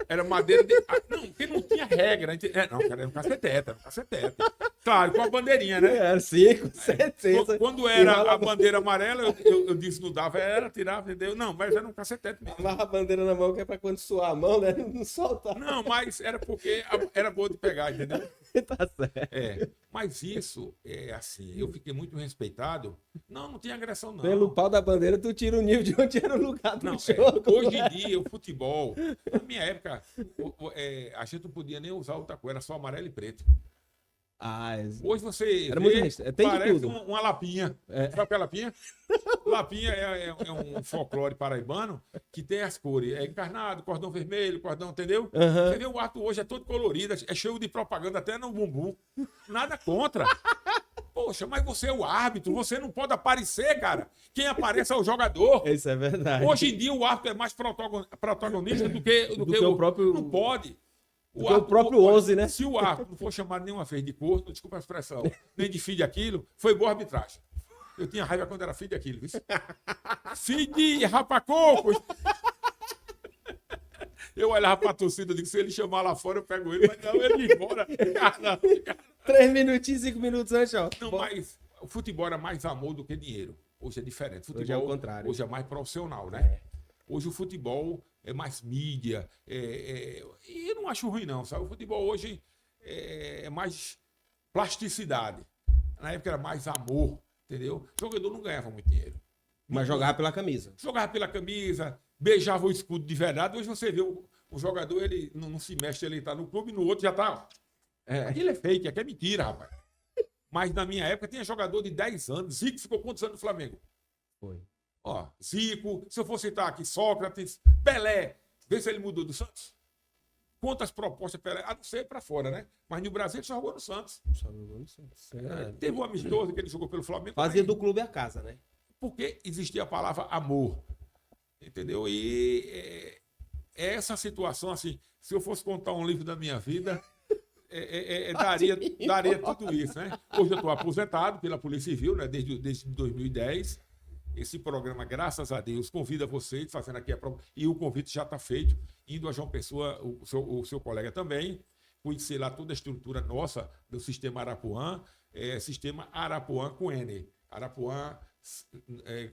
Era madeira de... não, porque não tinha regra. Não, cara, era um cacetete, Claro, com a bandeirinha, né? Era 5, 7. Quando era a bandeira amarela, eu disse não dava, tirava, entendeu? Não, mas era um cacetete mesmo. Amarra a bandeira na mão, que é pra quando suar a mão, né? Não soltar. Não, mas era porque era boa de pegar, entendeu? Tá certo. Mas isso é assim, eu fiquei muito respeitado. Não tinha agressão, não. Pelo pau da bandeira, tu tira o nível de onde era o lugar do jogo. Hoje em dia, o futebol, na minha época, a gente não podia nem usar outra cor, era só amarelo e preto. Hoje você parece uma lapinha. Sabe o que é lapinha? Lapinha é um folclore paraibano que tem as cores. É encarnado, cordão vermelho, cordão, entendeu? Você vê o ato hoje é todo colorido, é cheio de propaganda até no bumbum. Nada contra. Poxa, mas você é o árbitro, você não pode aparecer, cara. Quem aparece é o jogador. Isso é verdade. Hoje em dia o árbitro é mais protagonista do que o próprio... Não pode. O próprio 11, né? Se o árbitro não for chamado nenhuma vez de corno, desculpa a expressão, nem de filho de aquilo, foi boa arbitragem. Eu tinha raiva quando era filho de aquilo. Filho de rapacoco! Eu olhava pra torcida e digo, se ele chamar lá fora, eu pego ele. Mas não, ele ia embora. 3 minutinhos, 5 minutos antes, ó. Não, mas o futebol era mais amor do que dinheiro. Hoje é diferente. Futebol, hoje é o contrário. Hoje é mais profissional, né? Hoje o futebol é mais mídia. E eu não acho ruim, não, sabe? O futebol hoje é mais plasticidade. Na época era mais amor, entendeu? O jogador não ganhava muito dinheiro. Mas jogava pela camisa. Jogava pela camisa, beijava o escudo de verdade. Hoje você vê o jogador, ele não se mexe, ele tá no clube, no outro já tá... Aquilo é fake, aquilo é mentira, rapaz. Mas na minha época tinha jogador de 10 anos. Zico ficou quantos anos no Flamengo? Foi. Ó, Zico, se eu for citar aqui, Sócrates, Pelé. Vê se ele mudou do Santos. Quantas propostas Pelé? A não ser pra fora, né? Mas no Brasil ele só jogou no Santos. Teve um amistoso que ele jogou pelo Flamengo. Fazia do clube a casa, né? Porque existia a palavra amor. Entendeu? E essa situação, assim, se eu fosse contar um livro da minha vida... daria tudo isso, né? Hoje eu estou aposentado pela Polícia Civil, né? Desde 2010. Esse programa, graças a Deus, convida vocês, fazendo aqui a prova, e o convite já está feito, indo a João Pessoa, o seu colega também, conhecer lá toda a estrutura nossa do sistema Arapuã, sistema Arapuã com N. Arapuã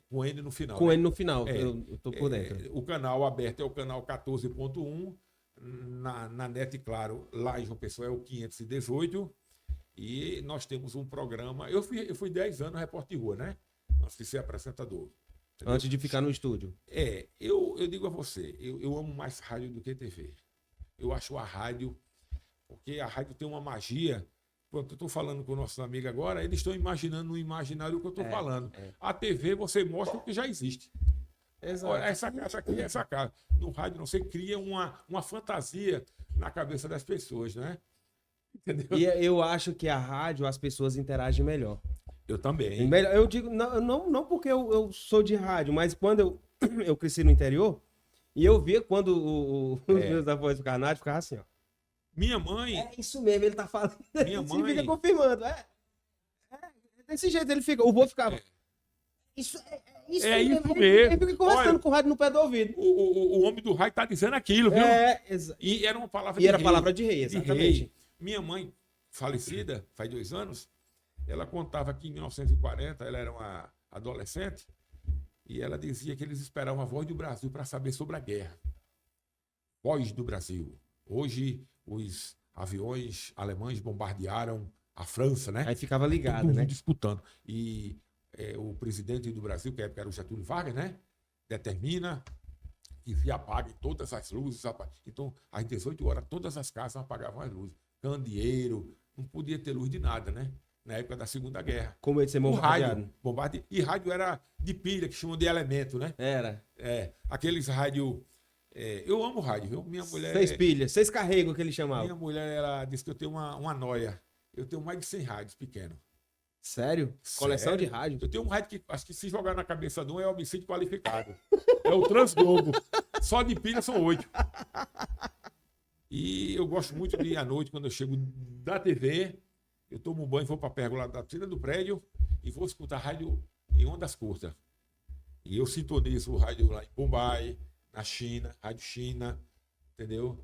com N no final. Com N no final, eu estou por dentro. O canal aberto é o canal 14.1. Na NET, claro, lá em João Pessoa é o 518. E nós temos um programa. Eu fui 10 anos repórter de rua, né? Antes de ser apresentador. Entendeu? Antes de ficar no estúdio. Eu digo a você, eu amo mais rádio do que TV. Eu acho a rádio, porque a rádio tem uma magia. Quando eu estou falando com nossos amigos agora, eles estão imaginando no imaginário o que eu estou falando. A TV você mostra o que já existe. Exato. Essa casa. No rádio, não, você cria uma fantasia na cabeça das pessoas, né? Entendeu? E eu acho que a rádio, as pessoas interagem melhor. Eu também. Eu digo, não porque eu sou de rádio, mas quando eu cresci no interior, e eu via quando os meus avós do Carnário ficavam assim, ó. Minha mãe... É isso mesmo, ele tá falando. Minha Ele mãe... fica confirmando. Desse jeito ele fica. O vô ficava. Isso Isso mesmo. mesmo. Ele fica conversando Olha, com o rádio no pé do ouvido. O homem do rádio tá dizendo aquilo, viu? E era uma palavra e era palavra de rei, exatamente. Rei. Minha mãe, falecida, faz 2 anos, ela contava que em 1940, ela era uma adolescente, e ela dizia que eles esperavam a voz do Brasil para saber sobre a guerra. Voz do Brasil. Hoje, os aviões alemães bombardearam a França, né? Aí ficava ligado, todo né? mundo disputando. E o presidente do Brasil, que era o Getúlio Vargas, né? Determina que se apaguem todas as luzes. Então, às 18 horas, todas as casas apagavam as luzes. Candeeiro, não podia ter luz de nada, né? Na época da Segunda Guerra. Como ele ser bombardeado. Rádio, e rádio era de pilha, que chamam de elemento, né? Era. Aqueles rádio... eu amo rádio, viu? Minha mulher... 6 pilhas, 6 carregos que ele chamava. Minha mulher, ela disse que eu tenho uma noia. Eu tenho mais de 100 rádios pequenos. Sério? Coleção de rádio? Eu tenho um rádio que acho que se jogar na cabeça de um é homicídio qualificado. É o Transglobo. Só de pilha são 8. E eu gosto muito de ir à noite, quando eu chego da TV, eu tomo um banho, vou para a pérgola da tira do prédio e vou escutar rádio em ondas curtas. E eu sintonizo o rádio lá em Mumbai, na China, Rádio China, entendeu?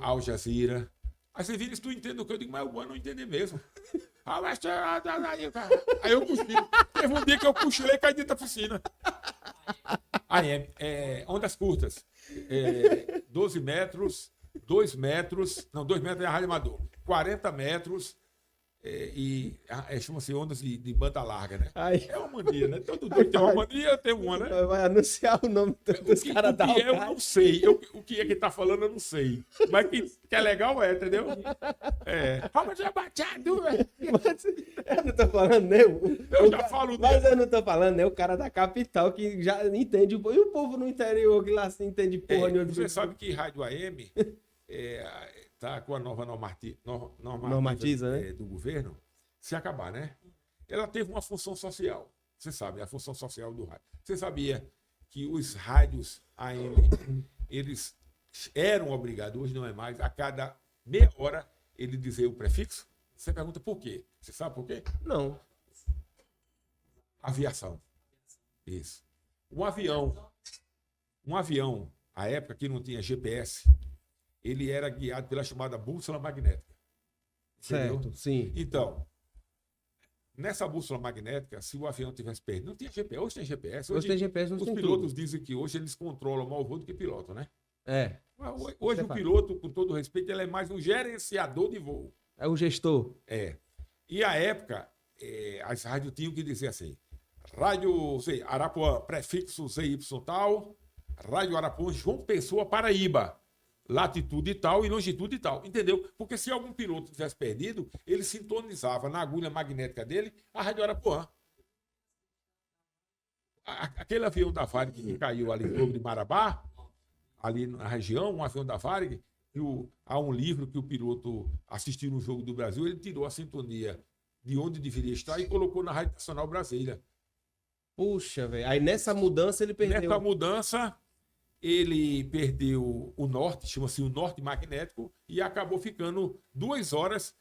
Al Jazeera. Aí você vira, se tu entende o que eu digo, mas o bom não entender mesmo. Aí eu cochilo. Teve um dia que eu cochilei e caí dentro da piscina. Aí ondas curtas. 12 metros, 2 metros. Não, 2 metros é a rádio amador. 40 metros. Chama-se ondas de banda larga, né? Ai. É uma mania, né? Todo doido tem uma mania, eu tenho uma, né? Vai anunciar o nome dos caras da eu não sei. O que é que tá falando, eu não sei. Mas que é legal, entendeu? Vamos abaixado, velho. Eu não tô falando, né? Eu já falo Mas eu não tô falando, né? O cara da capital que já entende. E o povo no interior que lá se entende porra nenhuma. Você sabe que rádio AM tá com a nova normatiza, né? Do governo, se acabar, né? Ela teve uma função social. Você sabe, a função social do rádio. Você sabia que os rádios AM, eles eram obrigados, hoje não é mais, a cada meia hora ele dizer o prefixo? Você pergunta por quê? Você sabe por quê? Não. Aviação. Isso. Um avião, à época que não tinha GPS, ele era guiado pela chamada bússola magnética. Certo, entendeu? sim. Então, nessa bússola magnética, se o avião tivesse perdido, não tinha GPS. Hoje tem GPS. Hoje tem GPS, os pilotos dizem que hoje eles controlam mais o voo do que piloto, né? Hoje o piloto, com todo respeito, ele é mais um gerenciador de voo. É o gestor. E à época, as rádios tinham que dizer assim, rádio Arapuã, prefixo ZY tal, rádio Arapuã, João Pessoa, Paraíba. Latitude e tal e longitude e tal, entendeu? Porque se algum piloto tivesse perdido, ele sintonizava na agulha magnética dele a Rádio Arapuã. Aquele avião da Varig que caiu ali sobre Marabá, ali na região, um avião da Varig, há um livro que o piloto assistiu no Jogo do Brasil, ele tirou a sintonia de onde deveria estar e colocou na Rádio Nacional Brasília. Puxa, velho. Aí nessa mudança ele perdeu. Nessa mudança, ele perdeu o norte, chama-se o norte magnético, e acabou ficando 2 horas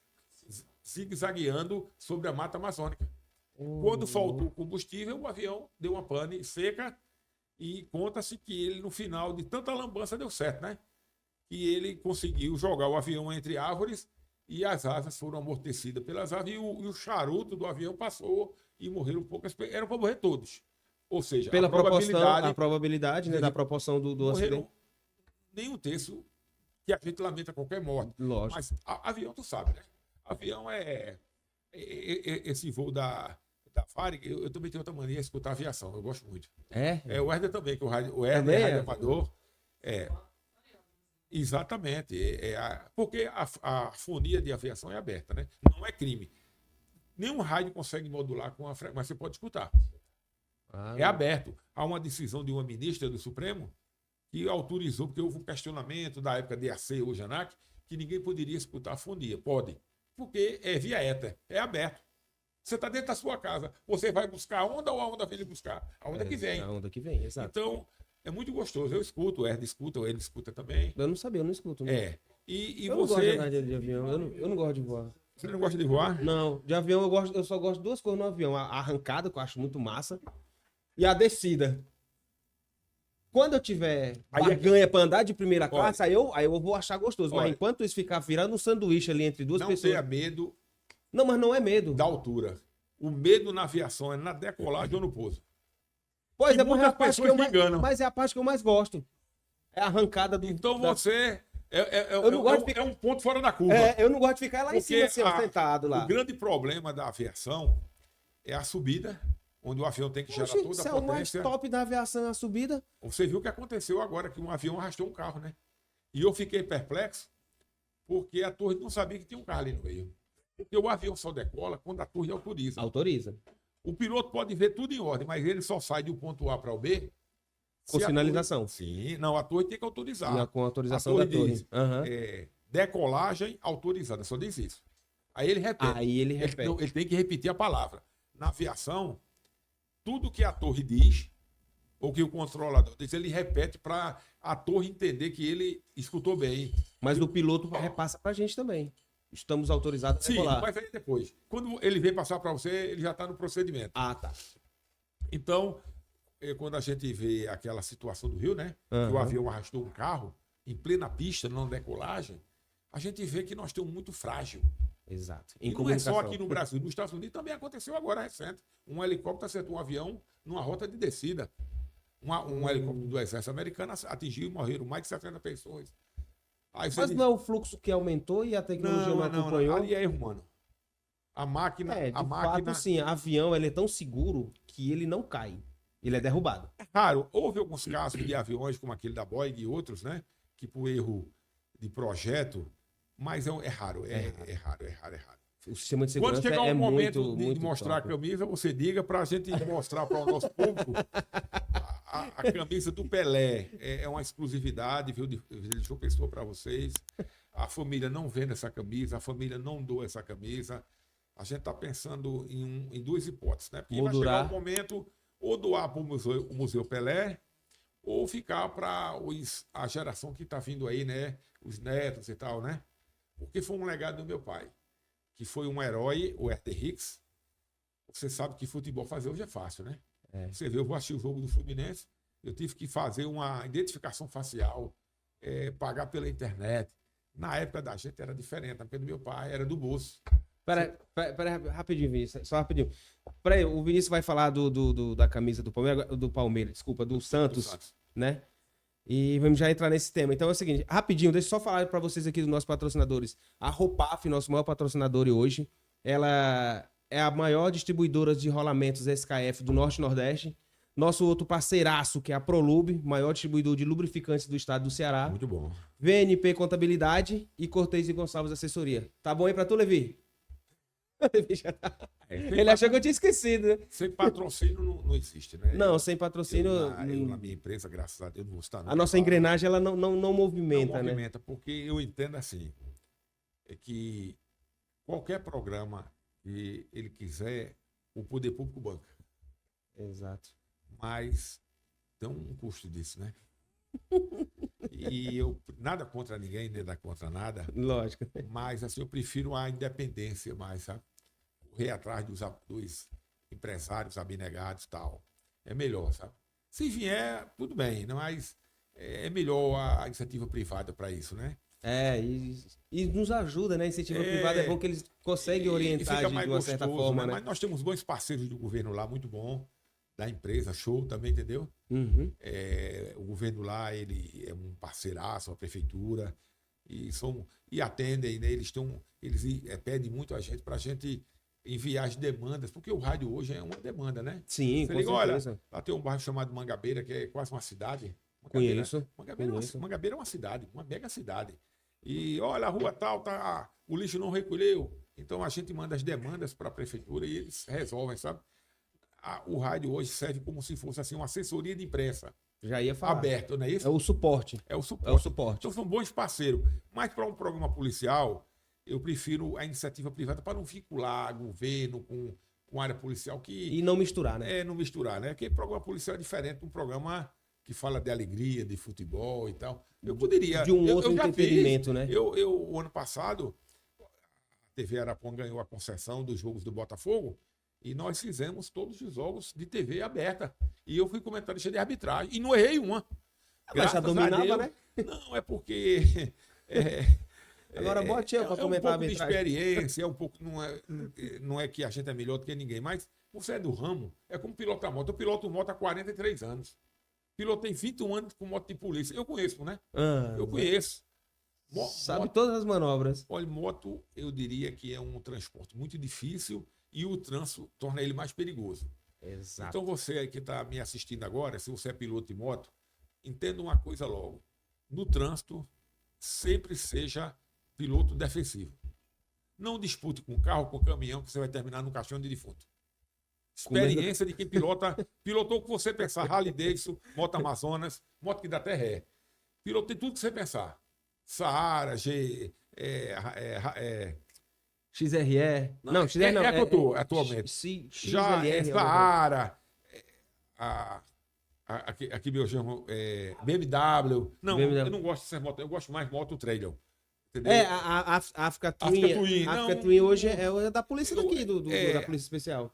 zigue-zagueando sobre a Mata Amazônica. Quando faltou combustível, o avião deu uma pane seca e conta-se que ele, no final de tanta lambança, deu certo, né? E ele conseguiu jogar o avião entre árvores e as asas foram amortecidas pelas árvores e o charuto do avião passou e morreram poucas pessoas. Eram para morrer todos. Ou seja, pela probabilidade, né, da proporção do acidente. Nem um terço que a gente lamenta qualquer morte. Lógico. Mas avião, tu sabe, né? Avião esse voo da Varig, eu também tenho outra mania de escutar aviação. Eu gosto muito. O Herder também, que o Herder é rádio amador. Exatamente. Porque a fonia de aviação é aberta, né? Não é crime. Nenhum rádio consegue modular com a frequência, mas você pode escutar. É aberto. Há uma decisão de uma ministra do Supremo que autorizou, porque houve um questionamento da época de AC ou Janac, que ninguém poderia escutar a fonia. Pode. Porque é via éter. É aberto. Você está dentro da sua casa. Você vai buscar a onda ou a onda vem lhe buscar? A onda que vem. A onda que vem, exato. Então, é muito gostoso. Eu escuto, o Herder escuta, ele escuta também. Eu não sabia, eu não escuto. Né? E Eu não gosto de você. andar de avião, eu não gosto de voar. Você não gosta de voar? Não, de avião eu só gosto de duas coisas no avião. A arrancada, que eu acho muito massa, e a descida. Quando eu tiver Aí barganha pra andar de primeira Olha. classe, aí eu vou achar gostoso. Mas Olha. enquanto isso ficar virando um sanduíche ali entre duas Não pessoas. tenha medo Não, mas não é medo. da altura. O medo na aviação é na decolagem ou no pouso. Pois que é, mas é muitas a parte que pessoas eu mais, enganam. mas é a parte que eu mais gosto. É a arrancada do. Então da- você Eu não gosto de é um ponto fora da curva. eu não gosto de ficar lá em Porque cima, assim, ó, sentado lá. o grande problema da aviação é a subida, onde o avião tem que gerar Oxe, toda isso a é o mais potência. top da aviação, a subida. Você viu o que aconteceu agora, que um avião arrastou um carro, né? E eu fiquei perplexo, porque a torre não sabia que tinha um carro ali no meio. Porque o avião só decola quando a torre autoriza. Autoriza. O piloto pode ver tudo em ordem, mas ele só sai do ponto A para o B Com se a sinalização. Sim, não, a torre tem que autorizar. Com autorização A da torre. diz, Aham. decolagem autorizada, só diz isso. Aí ele repete. Aí ele repete. Ele tem que repetir a palavra. Na aviação, tudo que a torre diz, ou que o controlador diz, ele repete para a torre entender que ele escutou bem. Mas o piloto repassa pra gente também. Estamos autorizados a Sim, decolar. mas aí depois. Quando ele vem passar para você, ele já está no procedimento. Ah, tá. Então, quando a gente vê aquela situação do Rio, né? Que o Aham. avião arrastou um carro em plena pista, não decolagem, a gente vê que nós estamos muito frágil. Exato. E não é só aqui no Brasil, nos Estados Unidos também aconteceu agora recente. Um helicóptero acertou um avião numa rota de descida. Um helicóptero do exército americano atingiu e morreram mais de 70 pessoas. Aí você Mas diz, não é o fluxo que aumentou e a tecnologia não acompanhou? ali é erro humano. A máquina, É, de a máquina fato, sim. Avião, ele é tão seguro que ele não cai. Ele é derrubado. é raro. Houve alguns casos de aviões como aquele da Boeing e outros, né? Que por erro de projeto, mas é raro. É raro. O sistema de Quando segurança chegar é o momento muito, de muito mostrar top. a camisa, você diga para a gente mostrar para o nosso público a camisa do Pelé. É uma exclusividade, viu? De João Pessoa para vocês. A família não vende essa camisa, a família não doa essa camisa. A gente está pensando em duas hipóteses, né? Porque vai chegar o momento ou doar para o Museu Pelé ou ficar para a geração que está vindo aí, né? Os netos e tal, né? Porque foi um legado do meu pai, que foi um herói, o Herter Hicks. Você sabe que futebol fazer hoje é fácil, né? É. Você vê, eu vou assistir o jogo do Fluminense, eu tive que fazer uma identificação facial, pagar pela internet. Na época da gente era diferente, porque do meu pai era do bolso. Pera, rapidinho, Vinícius. Só rapidinho. Peraí, o Vinícius vai falar da camisa do Palmeiras, desculpa, do Santos, né? E vamos já entrar nesse tema. Então é o seguinte, rapidinho, deixa eu só falar para vocês aqui dos nossos patrocinadores. A Ropaf, nosso maior patrocinador hoje, ela é a maior distribuidora de rolamentos SKF do Norte e Nordeste. Nosso outro parceiraço, que é a Prolube, maior distribuidor de lubrificantes do estado do Ceará. Muito bom. VNP Contabilidade e Cortez e Gonçalves Assessoria. Tá bom aí pra tu, Levi? Ele achou que eu tinha esquecido, né? Sem patrocínio não existe, né? Não, sem patrocínio. Eu, na minha empresa, graças a Deus, não vou estar. A nossa engrenagem ela não movimenta, não né? movimenta, porque eu entendo assim, é que qualquer programa que ele quiser, o poder público banca. Exato. Mas tem um custo disso, né? E eu nada contra ninguém, nem nada contra nada. Lógico. Mas assim, eu prefiro a independência mais, sabe? Correr atrás dos empresários abnegados e tal. É melhor, sabe? Se vier, tudo bem, mas é melhor a iniciativa privada para isso, né? E nos ajuda, né? A iniciativa privada é bom que eles conseguem orientar fica de mais uma certa gostoso, forma, né? Mas nós temos bons parceiros do governo lá, muito bom. Da empresa, show também, entendeu? Uhum. O governo lá, ele é um parceiraço, a prefeitura, e atendem, né? Eles pedem muito a gente para a gente enviar as demandas, porque o rádio hoje é uma demanda, né? Sim, Você com liga, certeza. olha, lá tem um bairro chamado Mangabeira, que é quase uma cidade. Conheço. Mangabeira é uma cidade, uma mega cidade. E olha, a rua tal, o lixo não recolheu. Então a gente manda as demandas para a prefeitura e eles resolvem, sabe? O rádio hoje serve como se fosse assim uma assessoria de imprensa. Já ia falar. Aberto, não é isso? É o suporte. É o suporte. É o suporte. Então são bons parceiros. Mas para um programa policial, eu prefiro a iniciativa privada para não vincular governo com área policial E não misturar, né? Não misturar, né? Porque programa policial é diferente de um programa que fala de alegria, de futebol e tal. Eu poderia. De um eu outro já entretenimento, fiz. né? O ano passado, a TV Araponga ganhou a concessão dos jogos do Botafogo e nós fizemos todos os jogos de TV aberta. E eu fui comentarista de arbitragem e não errei uma. Mas já dominava, Deus, né? Não, é porque. Agora bote eu para comentar a um pouco de arbitragem. experiência, não é que a gente é melhor do que ninguém, mas você é do ramo, é como pilotar moto. Eu piloto moto há 43 anos. Pilotei 21 anos com moto de polícia. Eu conheço, né? Eu conheço. Sabe todas as manobras. Olha, moto, eu diria que é um transporte muito difícil e o trânsito torna ele mais perigoso. Exato. Então você aí que está me assistindo agora, se você é piloto de moto, entenda uma coisa logo. No trânsito, sempre seja piloto defensivo. Não dispute com carro, com caminhão, que você vai terminar no caixão de defunto. Experiência de quem pilotou o que você pensar, Harley Davidson, moto Amazonas, moto que dá até ré. Pilotei tudo que você pensar. Saara, XRE. Não, XRE não. É que eu tô atualmente. Já Saara, aqui meu chamo BMW. Não, BMW. eu não gosto dessas motos, eu gosto mais de moto trailer. Entendeu? A Africa Twin. A Africa Twin hoje é da polícia daqui, da Polícia Especial.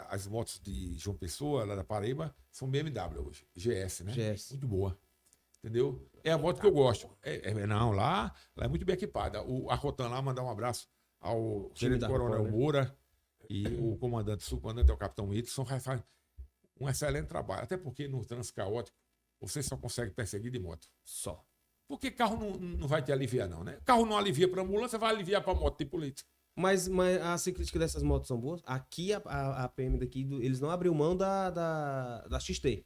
As motos de João Pessoa, lá da Paraíba, são BMW hoje. GS, né? GS. Muito boa. Entendeu? É a moto que eu gosto. Não, lá é muito bem equipada. A Rotan lá, mandar um abraço ao Tenente Coronel Moura e o comandante, subcomandante é o Capitão Whitson, faz um excelente trabalho. Até porque no trânsito caótico, você só consegue perseguir de moto. Só. Porque carro não vai te aliviar, não, né? Carro não alivia para ambulância, vai aliviar para moto de polícia. Mas a ciclística dessas motos são boas? Aqui, a PM daqui, eles não abriu mão da XT,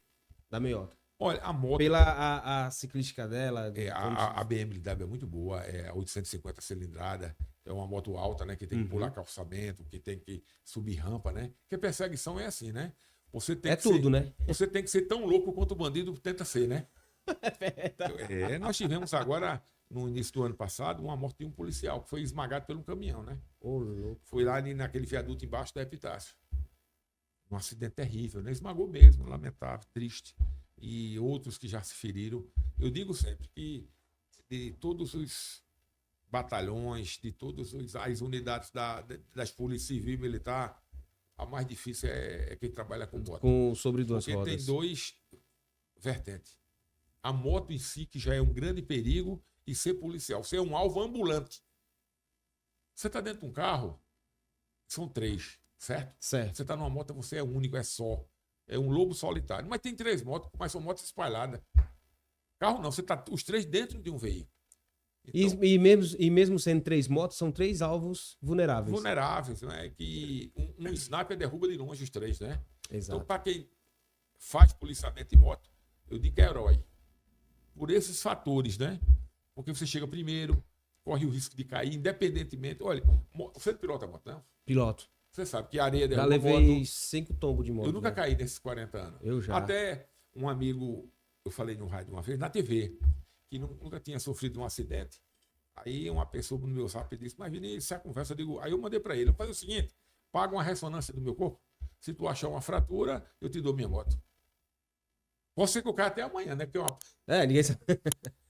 da meiota. Olha, a moto... Pela a ciclística dela... a BMW é muito boa, é a 850 cilindrada, é uma moto alta, né? Que tem que pular calçamento, que tem que subir rampa, né? Porque perseguição é assim, né? Você tem né? Você tem que ser tão louco quanto o bandido tenta ser, né? Nós tivemos agora, no início do ano passado, uma morte de um policial que foi esmagado por um caminhão, né? Foi lá ali naquele viaduto embaixo da Epitácio. Um acidente terrível, né? Esmagou mesmo, lamentável, triste. E outros que já se feriram. Eu digo sempre que de todos os batalhões, de todas as unidades das polícias civil e militar, a mais difícil é quem trabalha com moto. Sobre duas rodas. Porque tem dois vertentes. A moto em si, que já é um grande perigo, e ser policial. Você é um alvo ambulante. Você está dentro de um carro, são 3, certo? Certo. Você está numa moto, você é único, é só. É um lobo solitário. Mas tem 3 motos, mas são motos espalhadas. Carro não, você está os 3 dentro de um veículo. Então, e mesmo sendo 3 motos, são 3 alvos vulneráveis. Vulneráveis, né? Que um sniper derruba de longe os 3, né? Exato. Então, para quem faz policiamento de moto, eu digo que é herói. Por esses fatores, né? Porque você chega primeiro, corre o risco de cair, independentemente. Olha, você pilota moto, não? Piloto. Você sabe que a areia Já derruba levei moto. 5 tombos de moto. Eu nunca caí nesses 40 anos. Eu já. Até um amigo, eu falei no rádio uma vez, na TV, que nunca tinha sofrido um acidente. Aí uma pessoa no meu zap disse, mas Vinícius, essa conversa, eu digo, aí eu mandei para ele, eu falei o seguinte, paga uma ressonância do meu corpo, se tu achar uma fratura, eu te dou minha moto. Pode ser que eu caia até amanhã, né? Porque ninguém sabe.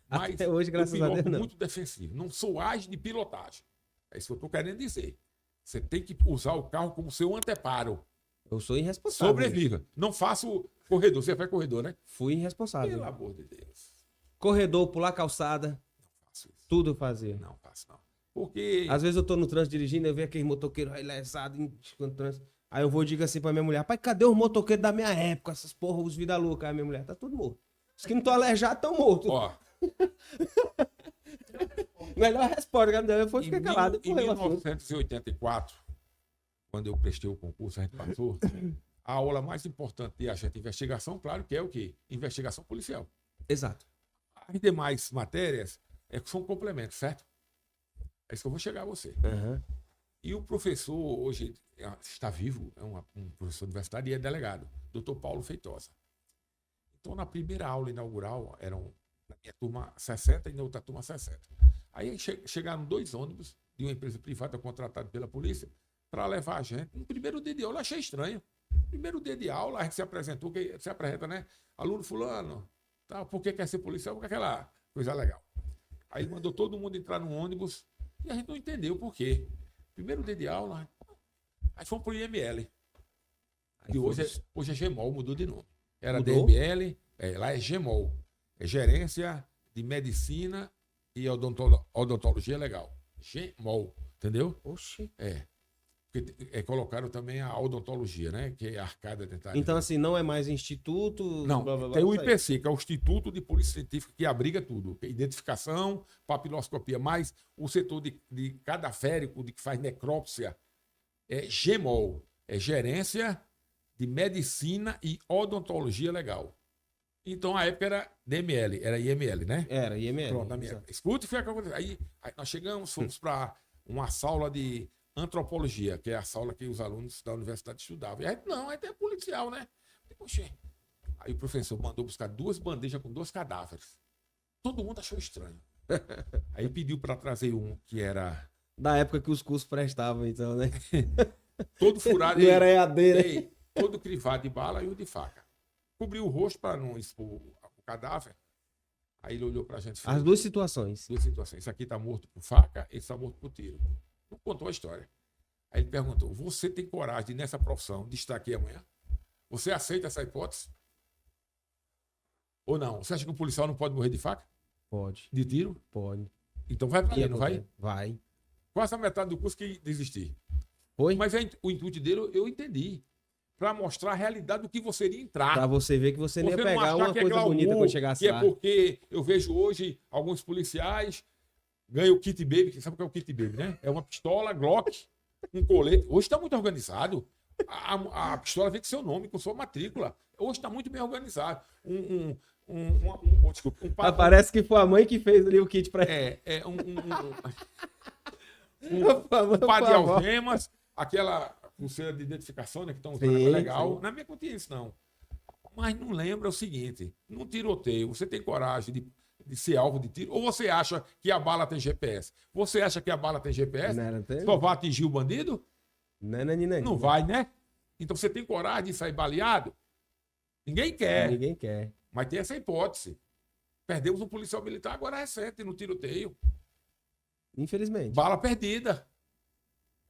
Mas até hoje, graças a Deus, não. Muito defensivo. Não sou ágil de pilotagem. É isso que eu estou querendo dizer. Você tem que usar o carro como seu anteparo. Eu sou irresponsável. Sobreviva. Não faço corredor. Você faz corredor, né? Fui irresponsável. Pelo amor de Deus. Corredor, pular calçada. Não faço isso. Tudo eu fazia. Não faço, não. Porque... Às vezes eu tô no trânsito dirigindo, eu vejo aquele motoqueiro lesado no trânsito. Aí eu vou e digo assim pra minha mulher, rapaz, cadê os motoqueiros da minha época? Essas porra, os vida louca. Aí minha mulher, tá tudo morto. Os que não estão aleijados estão mortos. Ó, Melhor resposta, eu fui ficar calado. Em 1984, quando eu prestei o concurso, a gente passou, a aula mais importante de agente de investigação, claro que é o quê? Investigação policial. Exato. As demais matérias são complementos, certo? É isso que eu vou chegar a você. Uhum. E o professor, hoje, está vivo, é um professor universitário e é delegado, Dr. Paulo Feitosa. Então, na primeira aula inaugural, eram, na minha turma, 60 e na outra turma, 60. Aí chegaram 2 ônibus de uma empresa privada contratada pela polícia para levar a gente. No primeiro dia de aula, eu achei estranho. Primeiro dia de aula, a gente se apresentou, que se apresenta, né? Aluno fulano, tá? Por que quer ser policial? Porque aquela coisa legal. Aí ele mandou todo mundo entrar no ônibus e a gente não entendeu por quê. Primeiro dia de aula, aí fomos pro IML. Que hoje é GEMOL, mudou de nome. Era mudou? DML, lá é GEMOL. É Gerência de Medicina e Odontologia Legal. GEMOL, entendeu? Oxi. Porque colocaram também a odontologia, né? Que é a arcada dentária. Então, assim, não é mais instituto... Não, blá, blá, blá, tem o IPC, que é o Instituto de Polícia Científica, que abriga tudo. Identificação, papiloscopia, mas o setor de cadavérico, de que faz necrópsia, é GEMOL. É Gerência de Medicina e Odontologia Legal. Então, a época era DML, era IML, né? Era IML. Pronto, na minha... Escute, foi aí nós chegamos, fomos para uma aula de antropologia, que é a aula que os alunos da universidade estudavam. E aí, não, aí tem policial, né? Poxa. Aí o professor mandou buscar 2 bandejas com 2 cadáveres. Todo mundo achou estranho. Aí pediu para trazer um que era... Da época que os cursos prestavam, então, né? Todo furado. Não era EAD, né? Todo crivado de bala e o de faca. Cobriu o rosto para não expor o cadáver. Aí ele olhou para a gente. As duas situações. Duas situações. Esse aqui está morto por faca, esse está morto por tiro. Não contou a história. Aí ele perguntou: você tem coragem de, nessa profissão, de estar aqui amanhã? Você aceita essa hipótese? Ou não? Você acha que o policial não pode morrer de faca? Pode. De tiro? Pode. Então vai para ele, não vai? Vai. Quase a metade do curso que desistir. Foi? Mas o intuito dele eu entendi. Para mostrar a realidade do que você iria entrar. Para você ver que você nem ia pegar uma coisa bonita quando chegasse lá. Que é porque eu vejo hoje alguns policiais ganham o kit baby. Você sabe o que é o kit baby, né? É uma pistola, Glock, um colete. Hoje está muito organizado. A pistola vem com seu nome, com sua matrícula. Hoje está muito bem organizado. Desculpa, parece que foi a mãe que fez ali o kit para um par de algemas, aquela pulseira de identificação, né, que estão usando, é legal. Sim. Na minha não tinha isso, não. Mas não lembra o seguinte: num tiroteio, você tem coragem de ser alvo de tiro? Ou você acha que a bala tem GPS? Você acha que a bala tem GPS? Só vai atingir o bandido? Não vai, né? Então você tem coragem de sair baleado? Ninguém quer. Ninguém quer. Mas tem essa hipótese. Perdemos um policial militar agora recente no tiroteio. Infelizmente. Bala perdida.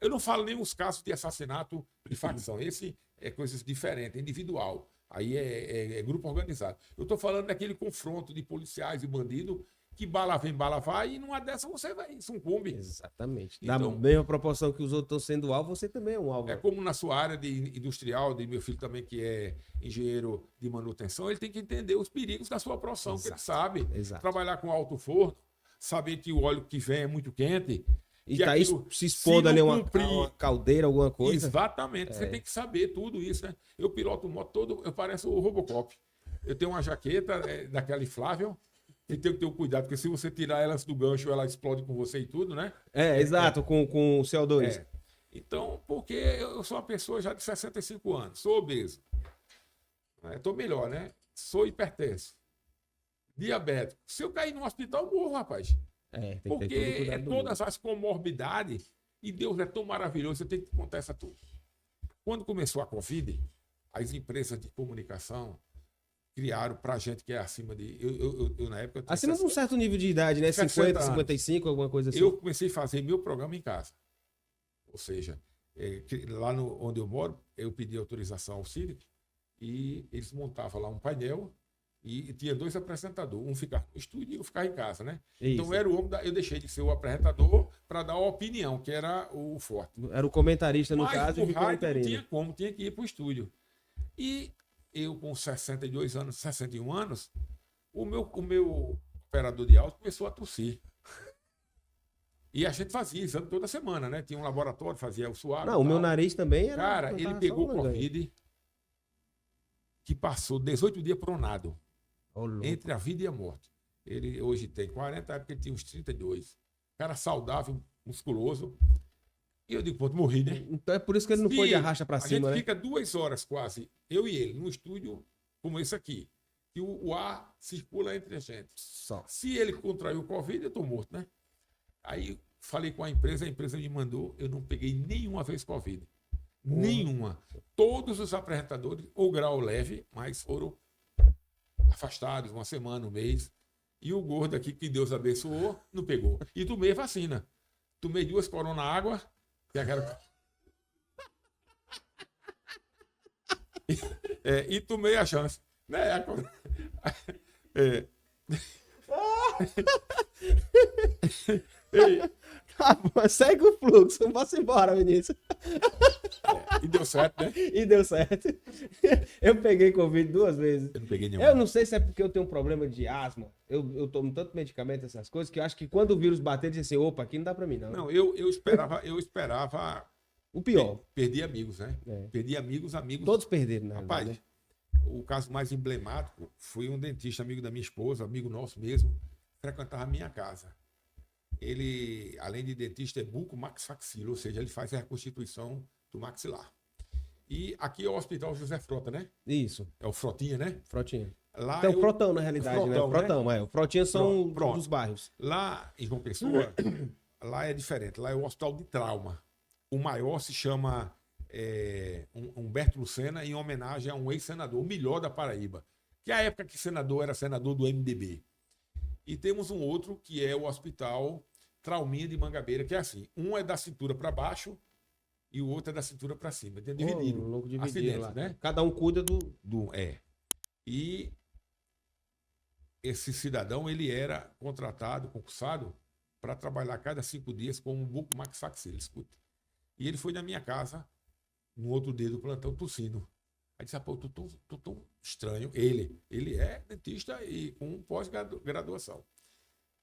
Eu não falo nem os casos de assassinato de facção. Esse é coisas diferentes, é individual. Aí é grupo organizado. Eu estou falando daquele confronto de policiais e bandidos que bala vem, bala vai, e numa dessa você vai, sucumbe. Exatamente. Então, da mesma proporção que os outros estão sendo alvo, você também é um alvo. É como na sua área de industrial, de meu filho também, que é engenheiro de manutenção, ele tem que entender os perigos da sua profissão, exato, que ele sabe. Exato. Trabalhar com alto forno, saber que o óleo que vem é muito quente. E tá se expondo ali uma caldeira, alguma coisa. Exatamente. Você tem que saber tudo isso, né? Eu piloto moto todo, eu pareço o Robocop. Eu tenho uma jaqueta daquela inflável e tenho que ter um cuidado, porque se você tirar elas do gancho, ela explode com você e tudo, né? Exato, com o CO2. Então, porque eu sou uma pessoa já de 65 anos, sou obeso. Estou melhor, né? Sou hipertenso. Diabético. Se eu cair no hospital, eu morro, rapaz. Tem que porque ter todo cuidado do todas as comorbidades, e Deus é tão maravilhoso, você tem que contar essa tudo. Quando começou a Covid, as empresas de comunicação criaram pra gente que é acima de... Eu na época... Acima de um certo nível de idade, né? 50, 55, alguma coisa assim. Eu comecei a fazer meu programa em casa. Ou seja, lá onde eu moro, eu pedi autorização ao Cívic e eles montavam lá um painel e tinha 2 apresentadores. Um ficava no estúdio e um ficava em casa, né? Isso. Então era o homem eu deixei de ser o apresentador para dar a opinião, que era o forte. Era o comentarista, no Mas caso, e não tinha como, tinha que ir para o estúdio. E eu, com 62 anos, 61 anos, o meu operador de áudio começou a tossir. E a gente fazia exame toda semana, né? Tinha um laboratório, fazia o suave. Não, o meu nariz também era... Cara, ele pegou Covid, que passou 18 dias pronado. Entre a vida e a morte. Ele hoje tem 40, época ele tinha uns 32. Cara saudável, musculoso. E eu digo, pô, morri, né? Então é por isso que ele não foi de arracha pra cima, né? A gente fica 2 horas quase, eu e ele, num estúdio como esse aqui. Que o ar circula entre a gente. Só. Se ele contraiu o Covid, eu tô morto, né? Aí falei com a empresa me mandou, eu não peguei nenhuma vez Covid. Nenhuma. Todos os apresentadores, o grau leve, mas foram afastados 1 semana, 1 mês. E o gordo aqui, que Deus abençoou, não pegou. E tomei vacina. Tomei 2 corona água, que é aquela... e tomei a chance. Né? Tá bom, segue o fluxo, vamos embora, Vinícius. E deu certo, né? E deu certo. Eu peguei Covid 2 vezes. Eu não peguei nenhum. Eu não sei se é porque eu tenho um problema de asma. Eu tomo tanto medicamento, essas coisas, que eu acho que quando o vírus bater, eu disse assim, opa, aqui não dá pra mim, não. Não, eu esperava O pior. perdi amigos, né? É. Perdi amigos. Todos perderam, né? Rapaz, o caso mais emblemático foi um dentista, amigo da minha esposa, amigo nosso mesmo, frequentava a minha casa. Ele, além de dentista, é bucomaxilofacilo, ou seja, ele faz a reconstituição do maxilar. E aqui é o Hospital José Frota, né? Isso. É o Frotinha, né? Frotinha. Lá Então, Frotão, na realidade, Frotão, né? Frotão, né? O Frotinha são Pronto. dos bairros. Lá em João Pessoa, lá é diferente. Lá é o Hospital de Trauma. O maior se chama Humberto Lucena, em homenagem a um ex-senador, o melhor da Paraíba. Que é a época que senador era senador do MDB. E temos um outro que é o Hospital Trauminha de Mangabeira, que é assim. Um é da cintura para baixo e o outro é da cintura para cima. Tem dividido. Louco dividido Acidentes, lá. né? Cada um cuida do... E esse cidadão, ele era contratado, concursado, para trabalhar cada 5 dias com um bucomaxilofacilo, escute. E ele foi na minha casa, no outro dia do plantão, tossindo. Aí disse, pô, tô tão estranho. Ele é dentista e com pós-graduação.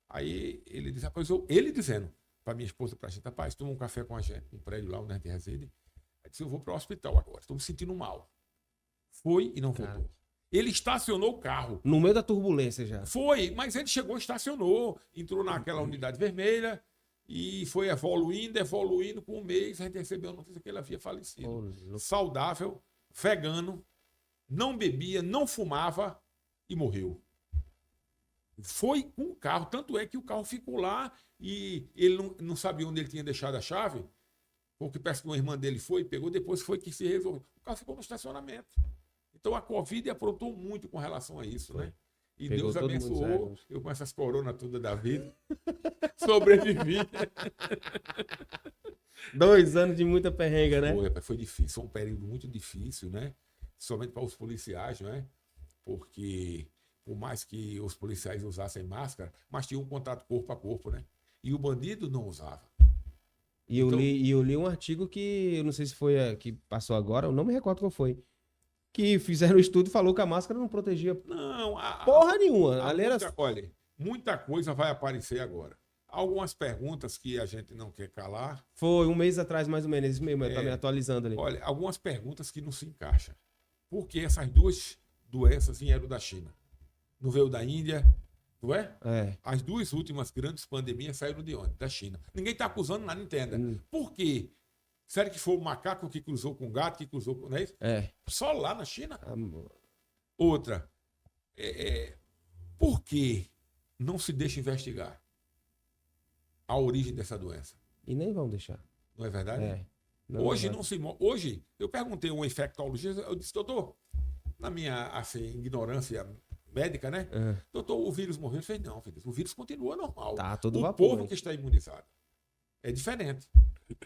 Aí ele disse, rapaz, ele dizendo para minha esposa, para a gente, rapaz, toma um café com a gente, um prédio lá onde a gente reside. Aí disse, eu vou para o hospital agora, estou me sentindo mal. Foi e não voltou. Ele estacionou o carro. No meio da turbulência já. Foi, mas ele chegou, estacionou, entrou naquela unidade vermelha e foi evoluindo. Com 1 mês, a gente recebeu a notícia que ele havia falecido. Saudável, vegano, não bebia, não fumava e morreu. Foi com o carro, tanto é que o carro ficou lá e ele não sabia onde ele tinha deixado a chave, porque parece que uma irmã dele foi, pegou, depois foi que se resolveu. O carro ficou no estacionamento. Então a Covid aprontou muito com relação a isso, né? E Pegou Deus abençoou, eu com essas coronas todas da vida, sobrevivi. 2 anos de muita perrenga, né? Foi difícil, foi um período muito difícil, né? Somente para os policiais, não é? Porque, por mais que os policiais usassem máscara, mas tinha um contato corpo a corpo, né? E o bandido não usava. E eu li um artigo que, eu não sei se foi que passou agora, eu não me recordo qual foi, que fizeram um estudo e falou que a máscara não protegia porra nenhuma. Olha, muita coisa vai aparecer agora. Algumas perguntas que a gente não quer calar. Foi 1 mês atrás, mais ou menos, isso mesmo, tá me atualizando ali. Olha, algumas perguntas que não se encaixam. Por que essas 2 doenças vieram da China? Não veio da Índia, não é? As 2 últimas grandes pandemias saíram de onde? Da China. Ninguém está acusando nada, entenda. Por quê? Será que foi o macaco que cruzou com o gato, que cruzou com... Não é isso? Só lá na China? Outra. Por que não se deixa investigar a origem dessa doença? E nem vão deixar. Não é verdade? Não, hoje, eu perguntei a um infectologista, eu disse, doutor, na minha assim, ignorância médica, né? Doutor, o vírus morreu? Ele fez, não, filho, o vírus continua normal. Tá, todo o vapor, povo que está imunizado. É diferente.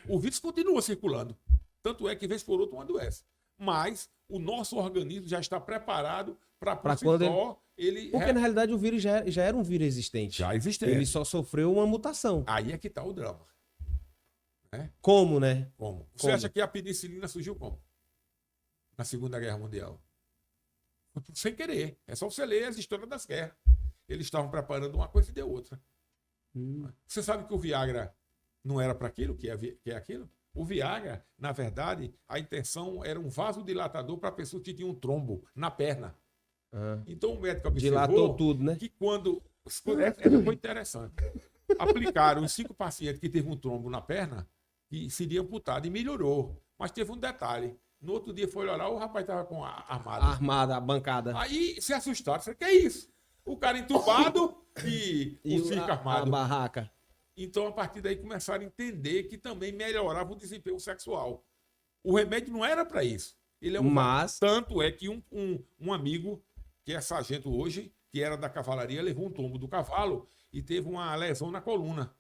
O vírus continua circulando. Tanto é que, vez por outra, uma doença. Mas o nosso organismo já está preparado para quando ele... Porque, na realidade, o vírus já era um vírus existente. Já existente. Ele só sofreu uma mutação. Aí é que está o drama. Né? Como, né? Como? Você acha que a penicilina surgiu como? Na Segunda Guerra Mundial. Sem querer. É só você ler as histórias das guerras. Eles estavam preparando uma coisa e deu outra. Você sabe que o Viagra não era para aquilo, que é aquilo? O Viagra, na verdade, a intenção era um vasodilatador para a pessoa que tinha um trombo na perna. Então o médico observou dilatou tudo, né? que quando... Foi interessante. Aplicaram os 5 pacientes que teve um trombo na perna e seria amputado e melhorou. Mas teve um detalhe. No outro dia foi olhar, o rapaz estava com a armada, a bancada. Aí se assustaram. Você, que é isso? O cara entubado e o circo armado. A barraca. Então, a partir daí, começaram a entender que também melhorava o desempenho sexual. O remédio não era para isso. Ele é um Mas... Tanto é que um amigo, que é sargento hoje, que era da cavalaria, levou um tombo do cavalo e teve uma lesão na coluna.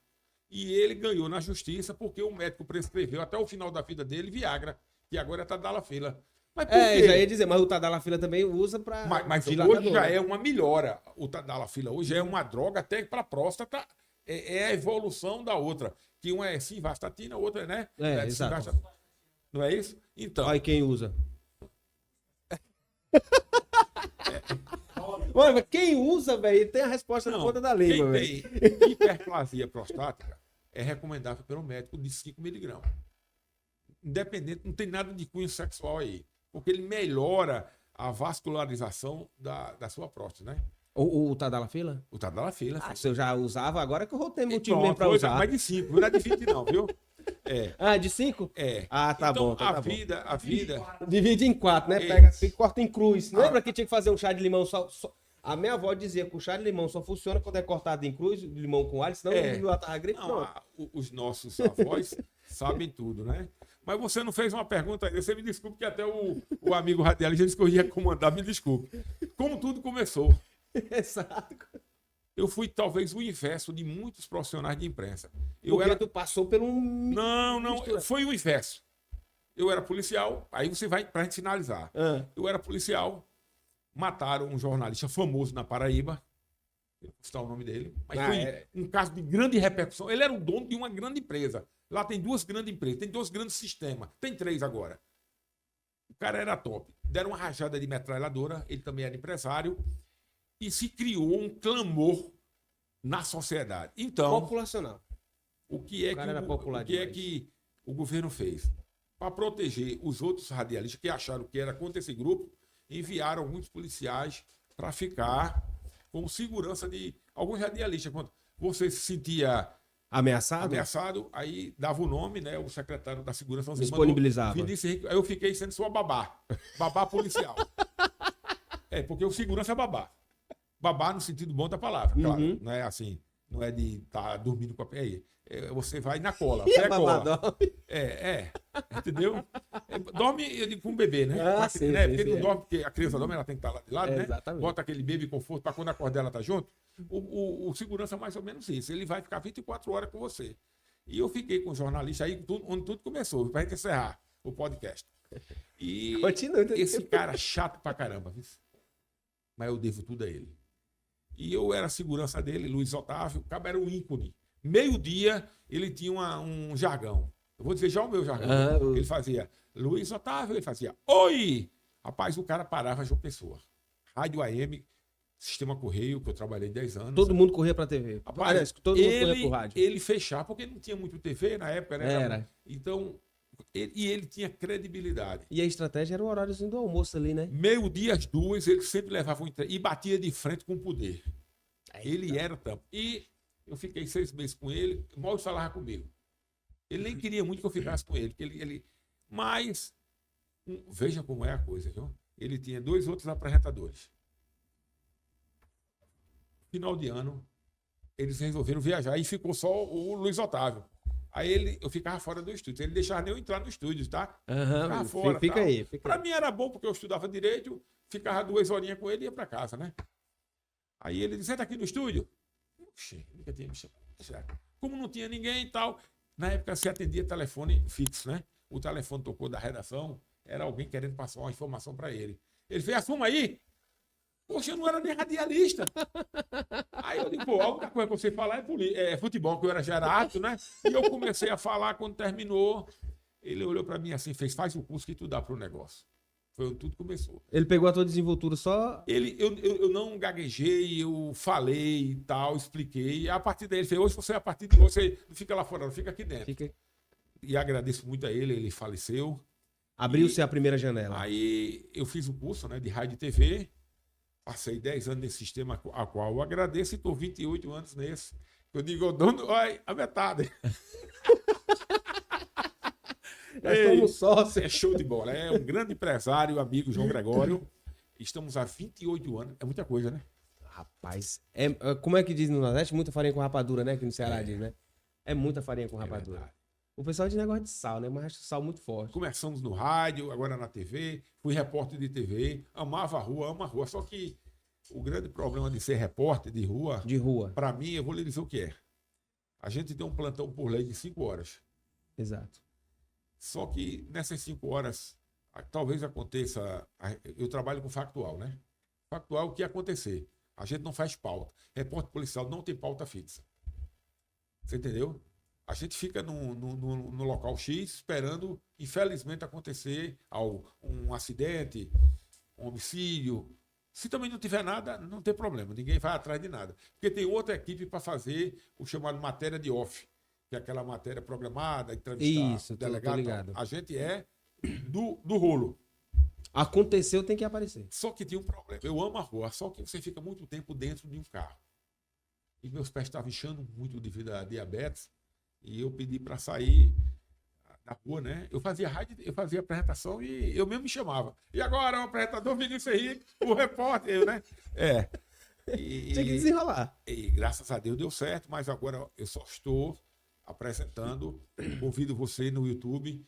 E ele ganhou na justiça porque o médico prescreveu até o final da vida dele Viagra, que agora é Tadalafila. Mas por quê? já ia dizer, mas o Tadalafila também usa para... Mas hoje já é uma melhora. O Tadalafila hoje é uma droga até para a próstata. É a evolução da outra. Que uma é simvastatina, a outra, né? Exato. Não é isso? Então. Olha quem usa. Mano, mas quem usa, velho, tem a resposta na ponta da língua, velho. Quem tem hiperplasia prostática é recomendável pelo médico de 5 miligramas. Independente, não tem nada de cunho sexual aí. Porque ele melhora a vascularização da sua próstata, né? O Tadalafila? O Tadalafila. Se eu já usava, agora que eu vou ter motivo Pronto, mesmo pra usar. Mais de 5, não é de 20 não, viu? De 5? Ah, tá então, bom. Então a vida... Divide em 4, né? Pega, corta em cruz. Lembra que tinha que fazer um chá de limão só... A minha avó dizia que o chá de limão só funciona quando é cortado em cruz, limão com alho, senão eu tava gripe. Os nossos avós sabem tudo, né? Mas você não fez uma pergunta aí. Você me desculpe que até o amigo radialista disse que eu ia comandar. Me desculpe. Como tudo começou. Exato. Eu fui talvez o inverso de muitos profissionais de imprensa. Tu passou por um... Não. Foi o inverso. Eu era policial. Aí você vai pra gente finalizar. Eu era policial. Mataram um jornalista famoso na Paraíba. Não vou citar o nome dele. Mas foi um caso de grande repercussão. Ele era o dono de uma grande empresa. Lá tem 2 grandes empresas, tem 2 grandes sistemas. Tem 3 agora. O cara era top. Deram uma rajada de metralhadora, ele também era empresário. E se criou um clamor na sociedade. Então, populacional. O que é que o governo fez? Para proteger os outros radialistas que acharam que era contra esse grupo, enviaram alguns policiais para ficar como segurança de alguns radialistas. Quando você se sentia ameaçado, aí dava o nome, né? O secretário da segurança disponibilizava. Aí eu fiquei sendo sua babá. Babá policial. Porque o segurança é babá. Babá no sentido bom da palavra, claro. Não é assim, não é de estar dormindo com a pé. Você vai na cola. Pré-cola. Entendeu? Dorme, eu digo, com um bebê, né? Sim, porque não dorme, porque a criança dorme, ela tem que estar lá de lado, né? Exatamente. Bota aquele baby conforto para quando acordar ela tá junto. O segurança é mais ou menos isso. Ele vai ficar 24 horas com você. E eu fiquei com o jornalista aí, onde tudo começou, pra gente encerrar o podcast. E esse cara chato pra caramba, viu? Mas eu devo tudo a ele. E eu era a segurança dele, Luiz Otávio, o cara era um ícone. Meio-dia, ele tinha um jargão. Eu vou dizer já o meu jargão. Ele fazia, Luiz Otávio, ele fazia, oi! Rapaz, o cara parava João Pessoa. Rádio AM, Sistema Correio, que eu trabalhei 10 anos. Todo mundo corria pra TV. Rapaz, todo mundo corria pro rádio. Ele fechava, porque não tinha muito TV na época, né? Era. Então, ele tinha credibilidade. E a estratégia era o horáriozinho do almoço ali, né? Meio-dia, às 2, ele sempre levava um e batia de frente com o poder. Ele era tampo. E eu fiquei 6 meses com ele, mal falava comigo. Ele nem queria muito que eu ficasse com ele. Mas, veja como é a coisa, viu? Ele tinha 2 outros apresentadores. Final de ano, eles resolveram viajar e ficou só o Luiz Otávio. Aí eu ficava fora do estúdio. Ele deixava nem eu entrar no estúdio, tá? Ficava fora. Fica aí. Pra mim era bom, porque eu estudava direito, ficava 2 horinhas com ele e ia pra casa, né? Aí ele disse, senta aqui no estúdio. Oxi, nunca tinha me chamado. Como não tinha ninguém e tal, na época se atendia telefone fixo, né? O telefone tocou da redação, era alguém querendo passar uma informação pra ele. Ele fez, assuma aí. Poxa, eu não era nem radialista. Aí eu digo, pô, a única coisa que você falar é futebol, que já era apto, né? E eu comecei a falar, quando terminou, ele olhou pra mim assim, faz o curso que tu dá pro negócio. Foi onde tudo começou. Ele pegou a tua desenvoltura só... Eu não gaguejei, eu falei e tal, expliquei. E a partir daí ele fez, hoje você, a partir de hoje, você não fica lá fora, não fica aqui dentro. E agradeço muito a ele faleceu. Abriu-se a primeira janela. Aí eu fiz o curso, né, de rádio e TV. Passei 10 anos nesse sistema a qual eu agradeço e estou 28 anos nesse. Eu digo, dono, olha, a metade. Nós somos sócios. É show de bola. É um grande empresário, amigo João Gregório. Estamos há 28 anos. É muita coisa, né? Rapaz, como é que diz no Nordeste? Muita farinha com rapadura, né? Que no Ceará diz, né? É muita farinha com rapadura. O pessoal de negócio de sal, né? Mas acho sal muito forte. Começamos no rádio, agora na TV, fui repórter de TV, amava a rua, amo a rua. Só que o grande problema de ser repórter de rua, para mim, eu vou lhe dizer o que é. A gente tem um plantão por lei de 5 horas. Exato. Só que nessas 5 horas, talvez aconteça. Eu trabalho com factual, né? Factual é o que acontecer. A gente não faz pauta. Repórter policial não tem pauta fixa. Você entendeu? A gente fica no local X esperando, infelizmente, acontecer um acidente, um homicídio. Se também não tiver nada, não tem problema. Ninguém vai atrás de nada. Porque tem outra equipe para fazer o chamado matéria de off, que é aquela matéria programada, entrevistar o delegado. Ligado. A gente é do rolo. Aconteceu, tem que aparecer. Só que tinha um problema. Eu amo a rua, só que você fica muito tempo dentro de um carro. E meus pés estavam inchando muito devido a diabetes. E eu pedi para sair da rua, né? Eu fazia rádio, eu fazia apresentação e eu mesmo me chamava. E agora o apresentador Vinícius Henrique, o repórter, né? Tinha que desenrolar. E graças a Deus deu certo, mas agora eu só estou apresentando. Convido você no YouTube,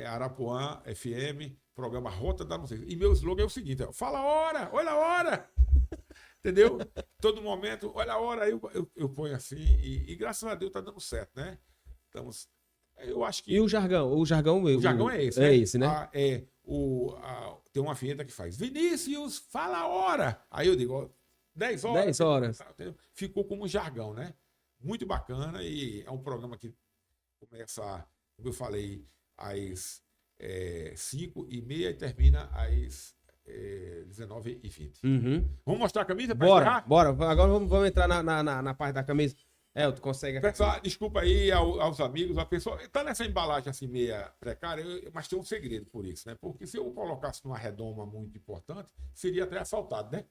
Arapuã FM, programa Rota da Notícia. E meu slogan é o seguinte: fala a hora, olha a hora. Entendeu? Todo momento, olha a hora, eu ponho assim, e graças a Deus tá dando certo, né? Estamos, eu acho que... E o jargão? O jargão é esse, né? É esse, né? Tem uma vinheta que faz, Vinícius, fala a hora. Aí eu digo, 10 horas. 10 horas. Ficou como jargão, né? Muito bacana e é um programa que começa, como eu falei, às 5h30 e termina às 19h20. Uhum. Vamos mostrar a camisa? Bora. Agora vamos entrar na parte da camisa. Tu consegue... Pessoal, desculpa aí aos amigos, a pessoa tá nessa embalagem assim meia precária, mas tem um segredo por isso, né? Porque se eu colocasse numa redoma muito importante, seria até assaltado, né?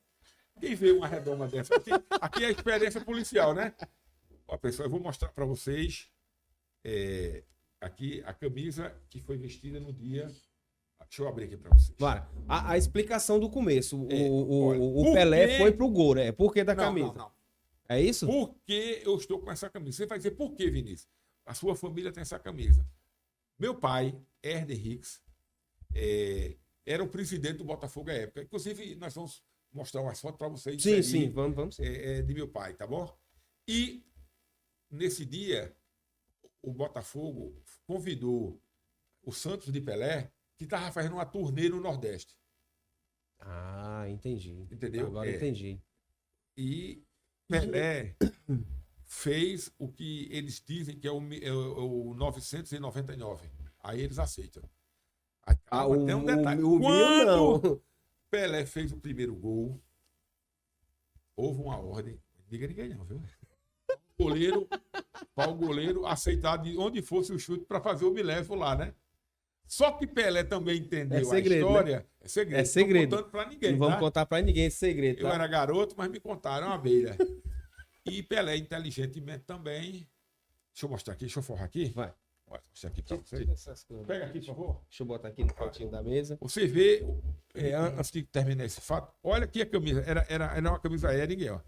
Quem vê uma redoma dessa? Aqui é a experiência policial, né? Ó, pessoal, eu vou mostrar para vocês aqui a camisa que foi vestida no dia... Deixa eu abrir aqui para vocês. Bora. A explicação do começo. Olha, o Pelé foi pro gol, né? Por que da camisa? Não. É isso? Por que eu estou com essa camisa? Você vai dizer, por que, Vinícius? A sua família tem essa camisa. Meu pai, Herder Hicks, era o presidente do Botafogo à época. Inclusive, nós vamos mostrar umas fotos para vocês. Sim, vamos. De meu pai, tá bom? E, nesse dia, o Botafogo convidou o Santos de Pelé, que estava fazendo uma turnê no Nordeste. Ah, entendi. Entendeu? Agora entendi. E Pelé fez o que eles dizem que é o 999. Aí eles aceitam. Tem um detalhe. Quando Pelé fez o primeiro gol, houve uma ordem. Não diga ninguém não, viu? Para o goleiro aceitar de onde fosse o chute para fazer o milésimo lá, né? Só que Pelé também entendeu a história. Né? É segredo. É segredo. Não contando pra ninguém. Não vamos contar pra ninguém esse segredo. Eu era garoto, mas me contaram uma beira. E Pelé, inteligentemente também. Deixa eu mostrar aqui, deixa eu forrar aqui. Vai. Vou mostrar aqui pra vocês. Pega aqui, por favor. Deixa eu botar aqui no cantinho da mesa. Você vê, antes de terminar esse fato, olha aqui a camisa. Era uma camisa aérea, ó.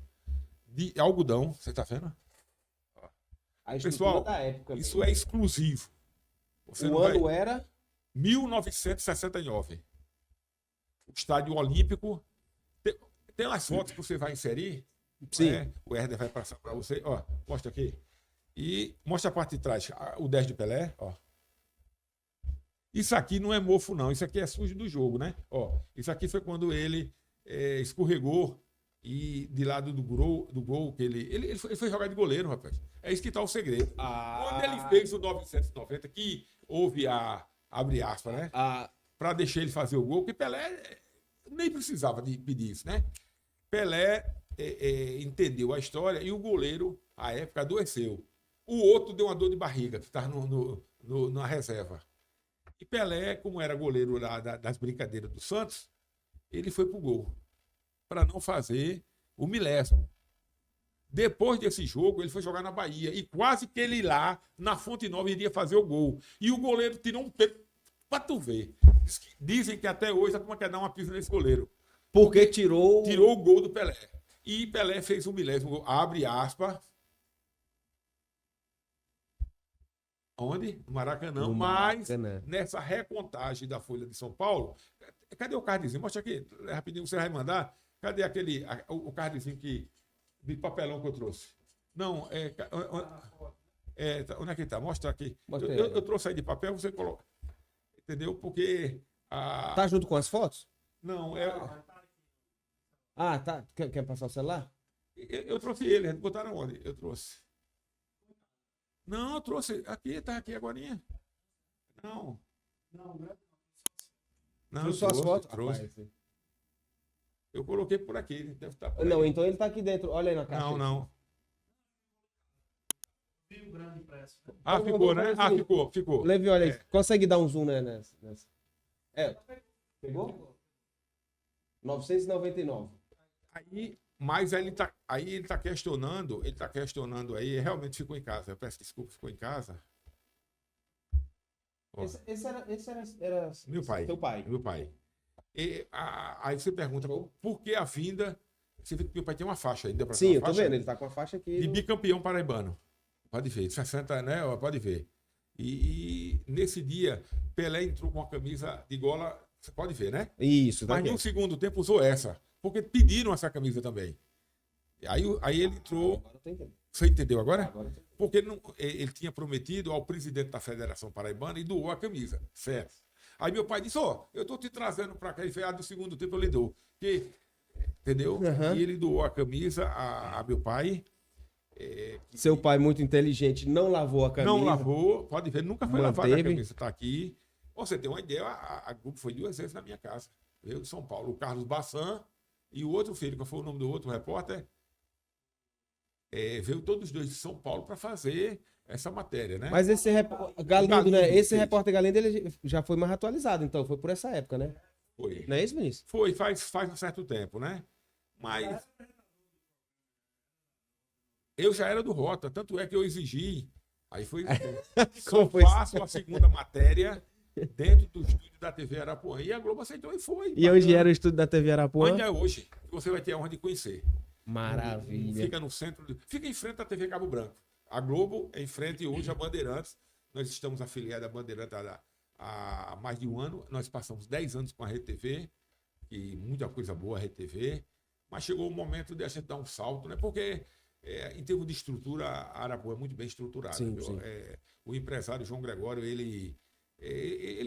De algodão, você tá vendo? Pessoal, da época isso mesmo. É exclusivo. O ano era? 1969. O Estádio Olímpico. Tem umas fotos que você vai inserir. Sim. Né? O Herder vai passar para você. Ó, mostra aqui. E mostra a parte de trás. O 10 de Pelé. Ó. Isso aqui não é mofo, não. Isso aqui é sujo do jogo, né? Ó, isso aqui foi quando ele escorregou e de lado do gol que ele foi jogar de goleiro, rapaz. É isso que tá o segredo. Quando ele fez o 990, que houve abre aspas, né? Para deixar ele fazer o gol, que Pelé nem precisava de pedir isso, né? Pelé entendeu a história e o goleiro, à época, adoeceu. O outro deu uma dor de barriga, que estava na reserva. E Pelé, como era goleiro lá das brincadeiras do Santos, ele foi pro gol, para não fazer o milésimo. Depois desse jogo, ele foi jogar na Bahia. E quase que ele lá, na Fonte Nova, iria fazer o gol. E o goleiro tirou um pé para tu ver. Dizem que até hoje a turma quer dar uma pisa nesse goleiro. Porque tirou o gol do Pelé. E Pelé fez o milésimo gol. Abre aspas. Onde? No Maracanã. No Mas Maracanã. nessa recontagem da Folha de São Paulo, cadê o cardzinho? Mostra aqui, rapidinho, você vai mandar. Cadê o cardzinho de papelão que eu trouxe? Não, onde é que tá? Mostra aqui. Eu trouxe aí de papel, você coloca. Entendeu? Porque... Tá junto com as fotos? Não, Ah, tá. Quer passar o celular? eu trouxe ele, botaram onde? Eu trouxe. Não, eu trouxe. Aqui, tá aqui agorinha. Não. Não, eu só as fotos? trouxe. Rapaz, Eu coloquei por aqui, ele deve estar por não, aí. então ele tá aqui dentro. Olha aí na caixa. Não. Então, Ficou, né? Ficou. Levi, olha aí. Consegue dar um zoom, né? Nessa? Pegou? 999. Mas ele tá questionando, aí, realmente ficou em casa. Eu peço desculpa, ficou em casa. Ó, Esse era meu pai. seu pai. Meu pai. Aí você pergunta, por que a vinda? Você vê que meu pai tem uma faixa aí. Sim, eu tô vendo, ele tá com a faixa aqui. De bicampeão paraibano. Pode ver, 60, né? Pode ver. E nesse dia, Pelé entrou com a camisa de gola, você pode ver, né? Isso, tá Mas aqui. no segundo tempo usou essa, porque pediram essa camisa também. Aí ele entrou. Agora eu tô entendendo. Você entendeu agora? Agora eu tô entendendo. Porque ele tinha prometido ao presidente da Federação Paraibana e doou a camisa, certo? Aí meu pai disse, eu tô te trazendo para cá, e foi do segundo tempo eu lhe dou. Entendeu? Uhum. E ele doou a camisa a meu pai. Seu pai, muito inteligente, não lavou a camisa. Não lavou, pode ver, nunca foi lavada a Manteve. camisa, tá aqui. Você tem uma ideia, a Globo foi 2 vezes na minha casa. Veio de São Paulo, o Carlos Bassan e o outro filho, qual foi o nome do outro repórter? Veio todos os dois de São Paulo para fazer essa matéria, né? Mas esse Galindo, né? Esse fez. repórter Galindo, ele já foi mais atualizado, então. Foi por essa época, né? Foi. Não é isso, Vinícius? Foi, faz um certo tempo, né? Mas eu já era do Rota, tanto é que eu exigi. Aí foi. Só Como foi faço a segunda matéria dentro do estúdio da TV Arapuã. E a Globo aceitou e foi. E onde era o estúdio da TV Arapuã? Onde é hoje? Você vai ter a honra de conhecer. Maravilha. Fica no centro. Fica em frente à TV Cabo Branco. A Globo é em frente hoje à Bandeirantes. Nós estamos afiliados à Bandeirantes há mais de um ano. Nós passamos 10 anos com a Rede TV. E muita coisa boa a Rede TV. Mas chegou o momento de a gente dar um salto, né? Porque, em termos de estrutura, a Arapuã é muito bem estruturada. Sim, sim. O empresário João Gregório, ele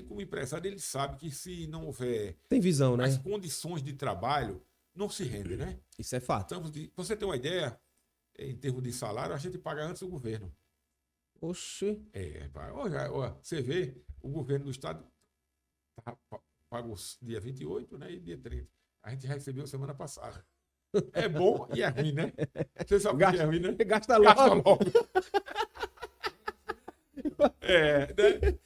como empresário, ele sabe que se não houver Tem visão, né? as condições de trabalho, não se rende, né? Isso é fato. Pra você ter uma ideia, em termos de salário, a gente paga antes do governo. Oxi. Você vê, o governo do estado pagou dia 28, né? E dia 30. A gente recebeu semana passada. É bom e é ruim, né? Você sabe o que é ruim, né? Gasta logo. Né?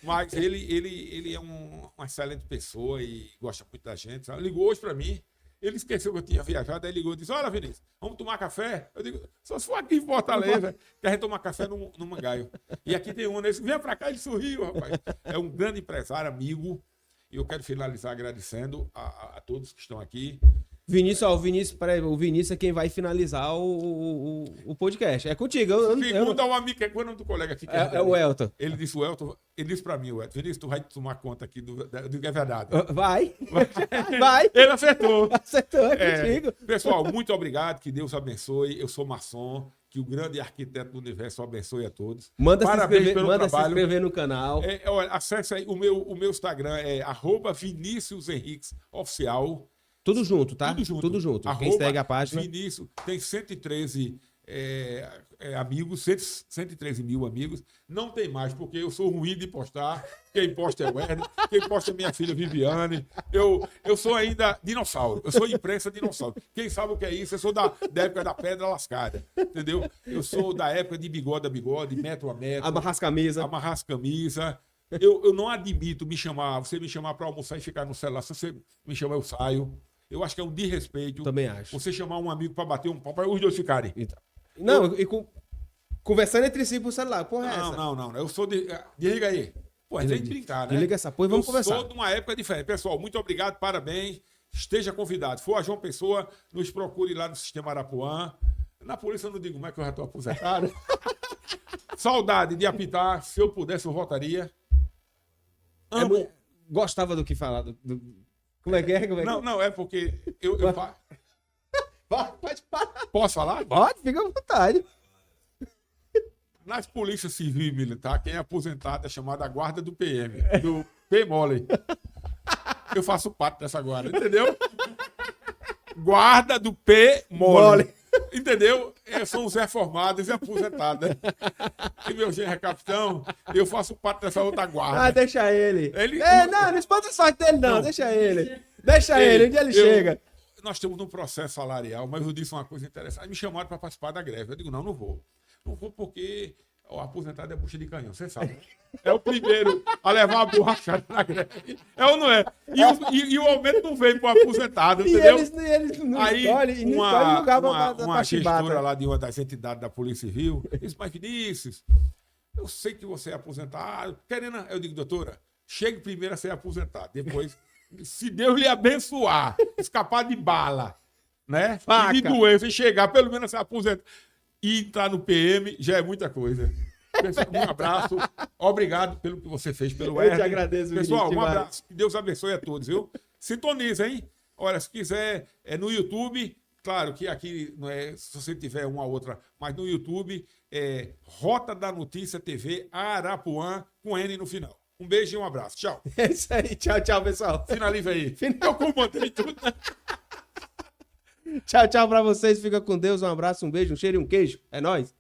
Mas ele é uma excelente pessoa e gosta muito da gente. Sabe? Ligou hoje para mim. Ele esqueceu que eu tinha viajado, aí ligou e disse, olha, Vinícius, vamos tomar café? Eu digo, só se for aqui em Fortaleza, que a gente toma café no Mangaio. E aqui tem um, nesse, vem pra cá, ele sorriu, rapaz. É um grande empresário, amigo, e eu quero finalizar agradecendo a todos que estão aqui. Vinícius, o Vinícius é quem vai finalizar o podcast. É contigo. Segundo ao amigo, qual é o nome do colega aqui? É o Elton. Ele disse pra mim, o Elton, Vinícius, tu vai tomar conta aqui do que é verdade. Vai. Vai. Ele acertou. Acertou, é contigo. Pessoal, muito obrigado, que Deus abençoe. Eu sou maçom, que o grande arquiteto do universo abençoe a todos. Parabéns pelo se trabalho. inscrever no canal. Olha, acesse aí, o meu Instagram é @ViníciusHenriquesOficial. Tudo junto, tá? Tudo junto. Quem segue a página. Vinícius tem 113 amigos, 113 mil amigos. Não tem mais, porque eu sou ruim de postar. Quem posta é o Werner, quem posta é minha filha Viviane. Eu sou ainda dinossauro. Eu sou imprensa dinossauro. Quem sabe o que é isso? Eu sou da época da pedra lascada. Entendeu? Eu sou da época de bigode a bigode, metro a metro. Amarrar as camisas. Amarrar as camisas. Eu não admito você me chamar para almoçar e ficar no celular. Se você me chamar, eu saio. Eu acho que é um desrespeito. Também acho. Você chamar um amigo para bater um papo, os dois ficarem. Não, conversando entre si por celular. Porra, é essa? Não. Eu sou de. Desliga aí. Pô, a gente brincar, né? Desliga essa porra e vamos conversar. Eu sou de uma época diferente. Pessoal, muito obrigado, parabéns. Esteja convidado. Se for a João Pessoa, nos procure lá no Sistema Arapuã. Na polícia eu não digo mais que eu já estou aposentado. Saudade de apitar. Se eu pudesse, eu votaria. Amo. Gostava do que falar. Como é que é? Não, é porque Pode parar. Posso falar? Pode, fica à vontade. Nas polícias civil e militar, quem é aposentado é chamada guarda do PM, do P-Mole. Eu faço parte dessa guarda, entendeu? Guarda do P-Mole. Entendeu? São os reformados e aposentados, né? E meu genro é capitão, eu faço parte dessa outra guarda. Ah, deixa ele. Não espanta a sorte dele, não. Deixa ele. Deixa ele, onde ele chega. Nós estamos num processo salarial, mas eu disse uma coisa interessante. Aí me chamaram para participar da greve. Eu digo, não vou. Não vou porque o aposentado é bucha de canhão, você sabe. É o primeiro a levar a borrachada na greve. É ou não é? E o aumento não veio para o aposentado, entendeu? E eles não aí escolhem lugar uma gestora lá de uma das entidades da Polícia Civil disse, mas Vinícius, eu sei que você é aposentado. Querendo, eu digo, doutora, chegue primeiro a ser aposentado. Depois, se Deus lhe abençoar, escapar de bala, né? Faca. E de doença e chegar pelo menos a ser aposentado. E entrar no PM já é muita coisa. Pessoal, um abraço. Obrigado pelo que você fez pelo Eu te agradeço, Pessoal, Vinícius, um abraço. Que Deus abençoe a todos, viu? Sintoniza, hein? Olha, se quiser, no YouTube, claro que aqui, não é, se você tiver uma outra, mas no YouTube, Rota da Notícia TV Arapuã, com N no final. Um beijo e um abraço. Tchau. É isso aí. Tchau, pessoal. Finaliza aí. Eu comandei tudo. Tchau pra vocês. Fica com Deus. Um abraço, um beijo, um cheiro e um queijo. É nóis.